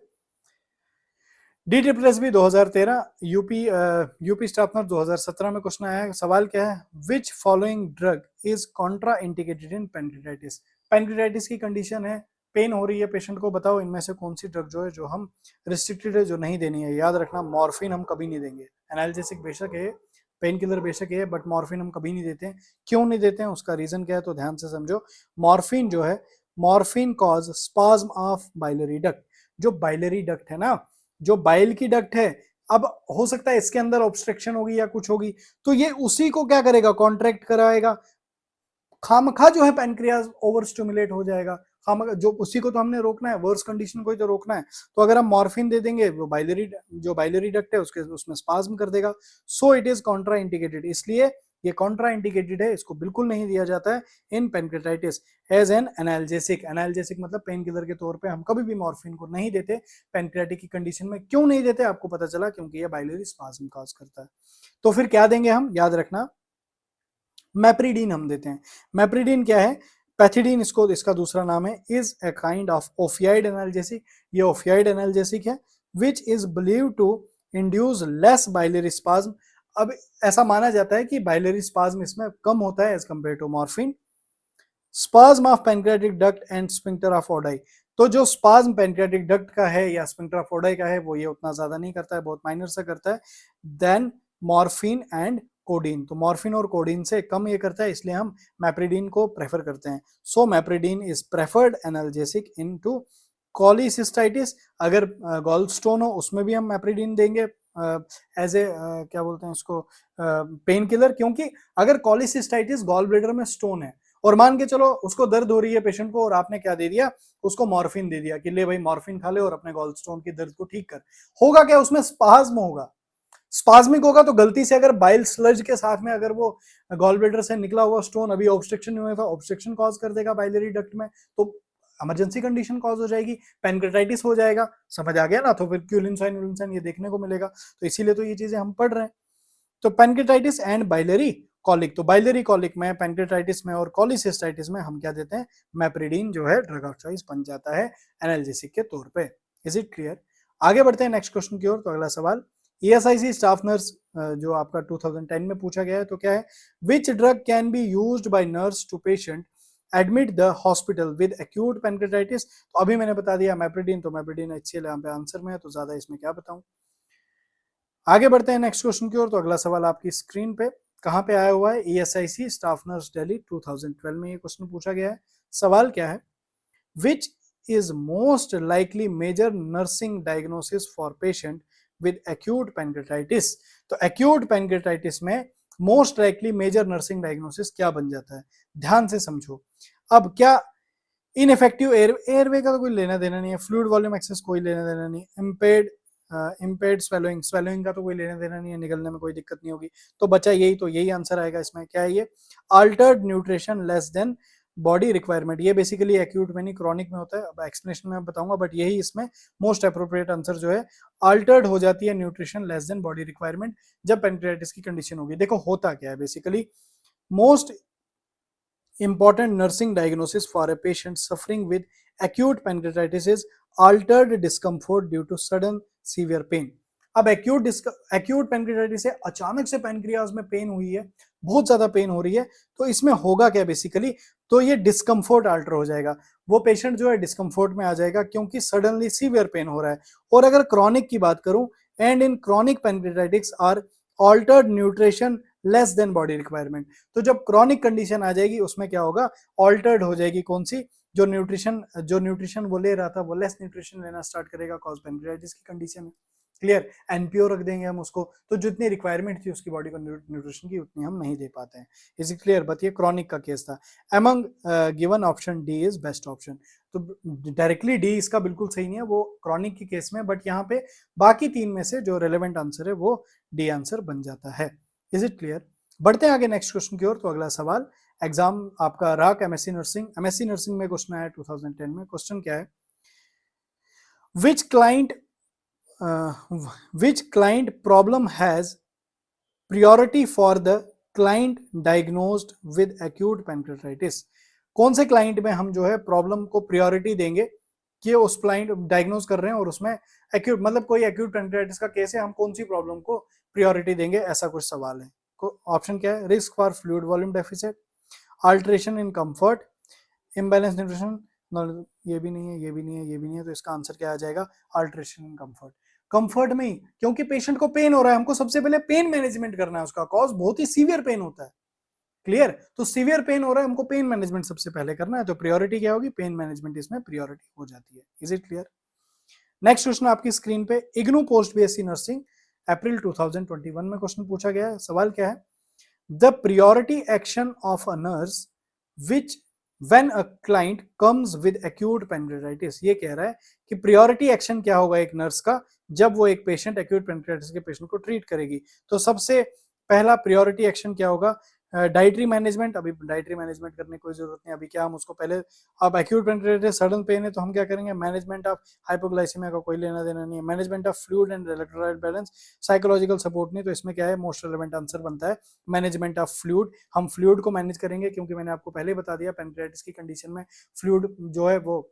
DSSB 2013 यूपी स्टाफ नर्स 2017 में question आया है। सवाल क्या है? Which following drug is contraindicated in pancreatitis? Pancreatitis की कंडीशन है, पेन हो रही है पेशेंट को, बताओ इनमें से कौन सी ड्रग जो है जो हम रिस्ट्रिक्टेड है, जो नहीं देनी है? याद रखना, मॉर्फिन हम कभी नहीं देंगे। एनाल्जेसिक बेशक है, पेन किलर बेशक है, बट मॉर्फिन हम कभी नहीं देते हैं। क्यों नहीं देते हैं, उसका रीजन क्या है? तो ध्यान से समझो। मॉर्फिन जो है, morphine cause spasm of biliary duct. जो बाइलरी डक्ट है ना, जो बाइल की डक्ट है, अब हो सकता है इसके अंदर ऑब्स्ट्रक्शन होगी या कुछ होगी, तो ये उसी को क्या करेगा? कॉन्ट्रैक्ट कराएगा। खामखा जो है पेनक्रियास ओवर स्टिमुलेट हो जाएगा, खामखा जो उसी को तो हमने रोकना है, वर्स कंडीशन को ही तो रोकना है। तो अगर हम मॉर्फिन दे देंगे, वो जो बाइलरी डक्ट है उसमें स्पाज्म कर देगा। So it is Contra indicated, इसलिए ये कॉन्ट्रा इंडिकेटेड है, इसको बिल्कुल नहीं दिया जाता है in pancreatitis as an analgesic. Analgesic मतलब पेन किलर के तौर पे हम कभी भी मॉर्फिन को नहीं देते पेनक्रियाटिक की कंडीशन में। क्यों नहीं देते आपको पता चला? क्योंकि ये बाइलरी स्पाज्म कॉज करता है। तो फिर क्या देंगे हम? याद रखना, मैप्रीडीन हम देते हैं। मैप्रीडीन क्या है? पैथिडीन इसको, इसका दूसरा नाम है। Is a kind of opioid analgesic, ये ओफियाइड एनाल्जेसिक है। Which is believe to induce less biliary spasm. अब ऐसा माना जाता है कि बाइलरी स्पाज्म इसमें कम होता है as compared to morphine. Spasm of pancreatic duct and sphincter of Oddi, तो जो स्पाज्म पैनक्रियाटिक डक्ट का है या स्फिंक्टर फोर्डाई का है वो ये उतना ज्यादा नहीं करता है, बहुत माइनर सा करता है देन मॉर्फिन एंड कोडीन। तो मॉर्फिन और कोडीन से कम ये करता है, इसलिए हम मैप्रिडीन को प्रेफर करते हैं। सो मैप्रिडीन इज प्रेफर्ड एनाल्जेसिक इनटू कॉलीसिस्टाइटिस। अगर गॉल स्टोन हो उसमें भी हम मैप्रिडीन देंगे एज ए क्या बोलते हैं इसको, पेन किलर। क्योंकि अगर कॉलीसिस्टाइटिस गॉल ब्लेडर में स्टोन है और मान के चलो उसको दर्द हो रही है पेशेंट को और आपने क्या दे दिया, उसको मॉर्फिन दे दिया कि ले भाई मॉर्फिन खा ले और अपने गॉल स्टोन की दर्द को ठीक कर, होगा क्या, उसमें स्पाज्म होगा। स्पाज्मिक होगा तो गलती से अगर बाइल स्लज के साथ में अगर वो गॉल ब्लेडर से निकला हुआ स्टोन अभी ऑब्स्ट्रक्शन नहीं हुआ था, ऑब्स्ट्रक्शन कॉज कर देगा बाइलरी डक्ट में, तो इमरजेंसी कंडीशन कॉज हो जाएगी, पैनक्रेटाइटिस हो जाएगा। समझ आ गया ना? तो फिर क्यूलिन ये देखने को मिलेगा। तो इसीलिए तो ये चीजें हम पढ़ रहे हैं। तो पैनक्रेटाइटिस एंड बाइलरी कॉलिक, तो बाइलरी कॉलिक में, पैनक्रेटाइटिस में और कॉलीसिस्टाइटिस में हम क्या देते हैं, मैप्रिडीन जो है ड्रग ऑफ चॉइस बन जाता है एनाल्जेसिक के तौर पे। Is it clear? आगे बढ़ते हैं नेक्स्ट क्वेश्चन की ओर। तो अगला सवाल ESIC स्टाफ नर्स जो आपका 2010 में पूछा गया है, तो क्या है, which drug can be used by nurse to patient admit the hospital with acute pancreatitis. तो अभी मैंने बता दिया मैप्रिडीन, तो मैप्रिडीन HCl यहाँ पे आंसर में है, तो ज्यादा इसमें क्या बताऊं। आगे बढ़ते हैं नेक्स्ट क्वेश्चन की ओर। तो अगला सवाल आपकी स्क्रीन पे कहां पे आया हुआ है, ESIC स्टाफ नर्स दिल्ली 2012 में ये क्वेश्चन पूछा गया है। सवाल क्या है, which is most likely major nursing diagnosis for patient with acute pancreatitis. तो एक्यूट पैनक्रेटाइटिस में most likely major nursing diagnosis क्या बन जाता है, ध्यान से समझो। अब क्या, इनफेक्टिव एयरवे का तो कोई लेना देना नहीं है, फ्लूइड वॉल्यूम एक्सेस कोई लेना देना नहीं, इम्पेयर्ड स्वेलोइंग का तो कोई लेना देना नहीं है, निकलने में कोई दिक्कत नहीं होगी। तो बचा यही, तो यही आंसर आएगा इसमें। क्या है ये, Altered nutrition less than body requirement. ये बेसिकली एक्यूट में नहीं क्रॉनिक में होता है, अब एक्सप्लेनेशन में बताऊंगा, बट यही इसमें मोस्ट अप्रोप्रिएट आंसर जो है, अल्टर्ड हो जाती है nutrition less than body requirement जब पैनक्रियाटिस की कंडीशन होगी। देखो होता क्या है basically, most important nursing diagnosis for a patient suffering with acute pancreatitis is altered discomfort due to sudden severe pain। अब एक्यूट पैनक्रियाटिस है, अचानक से पैनक्रियाज में पेन हुई है, बहुत ज्यादा पेन हो रही है, तो इसमें होगा क्या बेसिकली, तो ये डिस्कम्फोर्ट अल्टर हो जाएगा, वो पेशेंट जो है डिस्कम्फोर्ट में आ जाएगा क्योंकि सडनली सीवियर पेन हो रहा है। और अगर क्रॉनिक की बात करूं, and in chronic pancreatitis are altered nutrition less than body requirement. तो जब क्रॉनिक कंडीशन आ जाएगी उसमें क्या होगा, ऑल्टर्ड हो जाएगी कौन सी, जो न्यूट्रिशन वो ले रहा था वो लेस न्यूट्रिशन लेना स्टार्ट करेगा, कॉज पैनक्रियाटिस की कंडीशन है। क्लियर? एनपीओ रख देंगे हम उसको, तो जितनी रिक्वायरमेंट थी उसकी बॉडी को न्यूट्रिशन की उतनी हम नहीं दे पाते हैं। Is it clear? बट ये क्रॉनिक का केस था। Among given option D is best option. तो डायरेक्टली डी इसका बिल्कुल सही नहीं है, वो क्रॉनिक के केस में, बट यहाँ पे बाकी तीन में से जो रेलेवेंट आंसर है वो डी आंसर बन जाता है। Is it clear? बढ़ते हैं आगे नेक्स्ट क्वेश्चन की ओर। तो अगला सवाल एग्जाम आपका राक एमएससी नर्सिंग में क्वेश्चन आया 2010 में। क्वेश्चन क्या है, which client problem has priority for the client diagnosed with acute pancreatitis। कौन से क्लाइंट में हम जो है प्रॉब्लम को प्रायोरिटी देंगे कि उस क्लाइंट डायग्नोज कर रहे हैं और उसमें एक्यूट, मतलब कोई एक्यूट पैनक्रियाटिस का केस है, हम कौन सी प्रॉब्लम को प्रायोरिटी देंगे, ऐसा कुछ सवाल है। ऑप्शन क्या है, risk for fluid volume deficit, alteration in comfort, imbalance nutrition, ये भी नहीं है, ये भी नहीं है, ये भी नहीं है, तो इसका आंसर क्या आ जाएगा, अल्टरेशन इन कंफर्ट। कंफर्ट में ही, क्योंकि पेशेंट को पेन हो रहा है, हमको सबसे पहले पेन मैनेजमेंट करना है, उसका कॉज बहुत ही सीवियर पेन होता है। क्लियर? तो सीवियर पेन हो रहा है, हमको पेन मैनेजमेंट सबसे पहले करना है, तो प्रायोरिटी क्या होगी, पेन मैनेजमेंट इसमें प्रायोरिटी हो जाती है। Is it clear? Next question आपकी स्क्रीन पे, IGNOU post BSc nursing April 2021 में क्वेश्चन पूछा गया है। सवाल क्या है, the priority action of a nurse which when a client comes with acute pancreatitis. ये कह रहा है कि प्रायोरिटी एक्शन क्या होगा एक नर्स का जब वो एक पेशेंट एक्यूट पैनक्रियाटिस के पेशेंट को ट्रीट करेगी। तो सबसे पहला प्रायोरिटी एक्शन क्या होगा, डाइटरी मैनेजमेंट। अभी डाइटरी मैनेजमेंट करने की कोई जरूरत नहीं, अभी क्या हम उसको पहले, अब एक्यूट पैनक्रियाटिस सडन पेन है तो हम क्या करेंगे, मैनेजमेंट ऑफ हाइपोग्लाइसीमिया का कोई लेना देना नहीं है, management of fluid and electrolyte balance, psychological support नहीं, तो इसमें क्या है, मोस्ट रेलेवेंट आंसर बनता है मैनेजमेंट ऑफ फ्लूइड। हम फ्लूइड को मैनेज करेंगे क्योंकि मैंने आपको पहले बता दिया पैनक्रियाटिस की कंडीशन में फ्लूइड जो है वो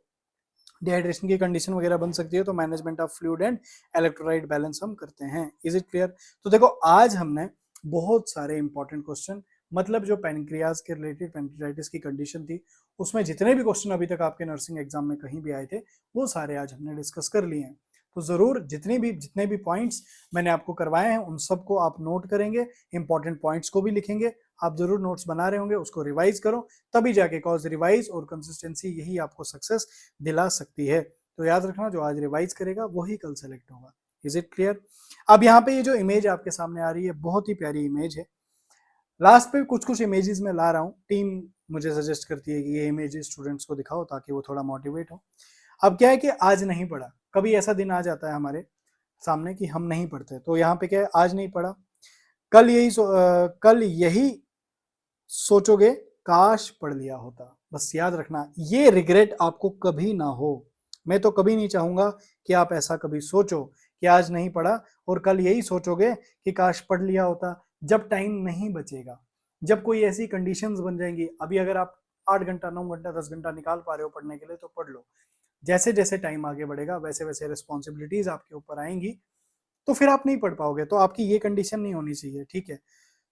डिहाइड्रेशन की कंडीशन वगैरह बन सकती है, तो management of fluid and electrolyte balance हम करते हैं। Is it clear? तो देखो आज हमने बहुत सारे इंपॉर्टेंट क्वेश्चन मतलब जो पैनक्रियाज के रिलेटेड पैनक्रियाटिस की कंडीशन थी, उसमें जितने भी क्वेश्चन अभी तक आपके नर्सिंग एग्जाम में कहीं भी आए थे, वो सारे आज हमने डिस्कस कर लिए हैं। तो जरूर जितने भी पॉइंट्स मैंने आपको करवाए हैं उन सबको आप नोट करेंगे, इंपॉर्टेंट पॉइंट्स को भी लिखेंगे। आप जरूर नोट्स बना रहे होंगे, उसको रिवाइज करो, तभी जाके कॉज रिवाइज और कंसिस्टेंसी यही आपको सक्सेस दिला सकती है। तो याद रखना, जो आज रिवाइज करेगा वही कल सेलेक्ट होगा। Is it clear? अब यहाँ पे ये जो इमेज आपके सामने आ रही है, बहुत ही प्यारी इमेज है। लास्ट पे कुछ इमेजेस में ला रहा हूँ, टीम मुझे सजेस्ट करती है कि ये इमेजेस स्टूडेंट्स को दिखाओ ताकि वो थोड़ा मोटिवेट हो। अब क्या है कि आज नहीं पढ़ा, कभी ऐसा दिन आ जाता है हमारे सामने कि हम नहीं पढ़ते, तो यहाँ पे क्या है, आज नहीं पढ़ा, कल यही सोचोगे काश पढ़ लिया होता। बस याद रखना, ये रिग्रेट आपको कभी ना हो। मैं तो कभी नहीं चाहूंगा कि आप ऐसा कभी सोचो कि आज नहीं पढ़ा और कल यही सोचोगे कि काश पढ़ लिया होता। जब टाइम नहीं बचेगा, जब कोई ऐसी कंडीशंस बन जाएंगी, अभी अगर आप 8 घंटा 9 घंटा 10 घंटा निकाल पा रहे हो पढ़ने के लिए तो पढ़ लो। जैसे जैसे टाइम आगे बढ़ेगा वैसे वैसे रिस्पॉन्सिबिलिटीज आपके ऊपर आएंगी, तो फिर आप नहीं पढ़ पाओगे। तो आपकी ये कंडीशन नहीं होनी चाहिए, ठीक है?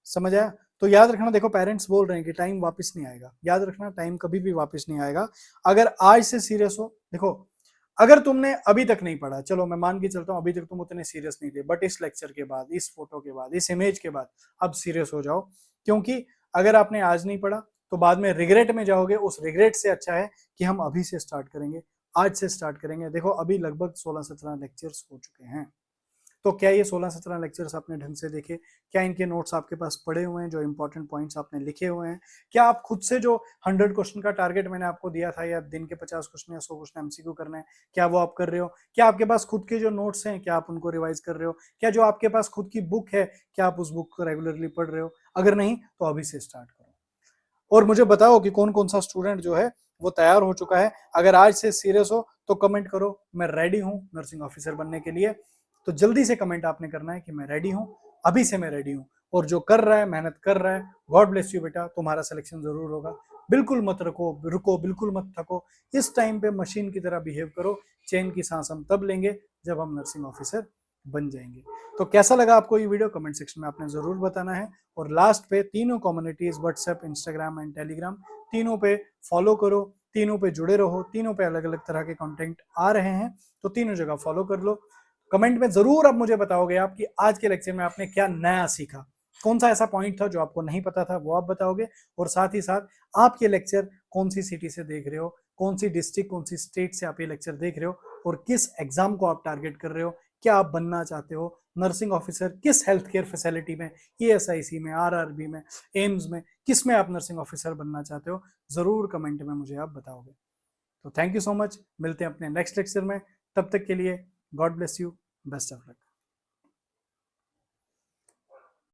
समझ आया? तो याद रखना, देखो पेरेंट्स बोल रहे हैं कि टाइम वापस नहीं आएगा, याद रखना टाइम कभी भी वापस नहीं आएगा। अगर आज से सीरियस हो, देखो अगर तुमने अभी तक नहीं पढ़ा, चलो मैं मान के चलता हूँ अभी तक तुम उतने सीरियस नहीं थे, बट इस लेक्चर के बाद, इस फोटो के बाद, इस इमेज के बाद अब सीरियस हो जाओ। क्योंकि अगर आपने आज नहीं पढ़ा तो बाद में रिग्रेट में जाओगे। उस रिग्रेट से अच्छा है कि हम अभी से स्टार्ट करेंगे, आज से स्टार्ट करेंगे। देखो अभी लगभग 16-17 लेक्चर्स हो चुके हैं, तो क्या ये 16-17 लेक्चर्स आपने ढंग से देखे? क्या इनके नोट्स आपके पास पड़े हुए हैं, जो इंपॉर्टेंट पॉइंट्स आपने लिखे हुए हैं? क्या आप खुद से जो 100 क्वेश्चन का टारगेट मैंने आपको दिया था, या दिन के 50 क्वेश्चन या 100 क्वेश्चन एमसीक्यू करना है, क्या वो आप कर रहे हो? क्या आपके पास खुद के जो नोट्स हैं, क्या आप उनको रिवाइज कर रहे हो? क्या जो आपके पास खुद की बुक है, क्या आप उस बुक को रेगुलरली पढ़ रहे हो? अगर नहीं तो अभी से स्टार्ट करो और मुझे बताओ कि कौन कौन सा स्टूडेंट जो है वो तैयार हो चुका है। अगर आज से सीरियस हो तो कमेंट करो, मैं रेडी हूँ नर्सिंग ऑफिसर बनने के लिए। तो जल्दी से कमेंट आपने करना है कि मैं रेडी हूँ, अभी से मैं रेडी हूँ। और जो कर रहा है, मेहनत कर रहा है, गॉड ब्लेस यू बेटा, तुम्हारा सिलेक्शन जरूर होगा। बिल्कुल मत रुको, बिल्कुल मत थको। इस टाइम पे मशीन की तरह बिहेव करो। चैन की सांस हम तब लेंगे जब हम नर्सिंग ऑफिसर बन जाएंगे। तो कैसा लगा आपको ये वीडियो, कमेंट सेक्शन में आपने जरूर बताना है। और लास्ट पे तीनों communities, WhatsApp, Instagram and Telegram, तीनों पे फॉलो करो, तीनों पे जुड़े रहो। तीनों पे अलग अलग तरह के कंटेंट आ रहे हैं, तो तीनों जगह फॉलो कर लो। कमेंट में जरूर अब मुझे बताओगे आप कि आज के लेक्चर में आपने क्या नया सीखा, कौन सा ऐसा पॉइंट था जो आपको नहीं पता था, वो आप बताओगे। और साथ ही साथ आप ये लेक्चर कौन सी सिटी से देख रहे हो, कौन सी डिस्ट्रिक्ट, कौन सी स्टेट से आप ये लेक्चर देख रहे हो, और किस एग्जाम को आप टारगेट कर रहे हो, क्या आप बनना चाहते हो नर्सिंग ऑफिसर, किस हेल्थ केयर फैसिलिटी में, ईएसआईसी में, आरआरबी में, एम्स में, किस में आप नर्सिंग ऑफिसर बनना चाहते हो, जरूर कमेंट में मुझे आप बताओगे। तो थैंक यू सो मच, मिलते हैं अपने नेक्स्ट लेक्चर में। तब तक के लिए God bless you, best of luck.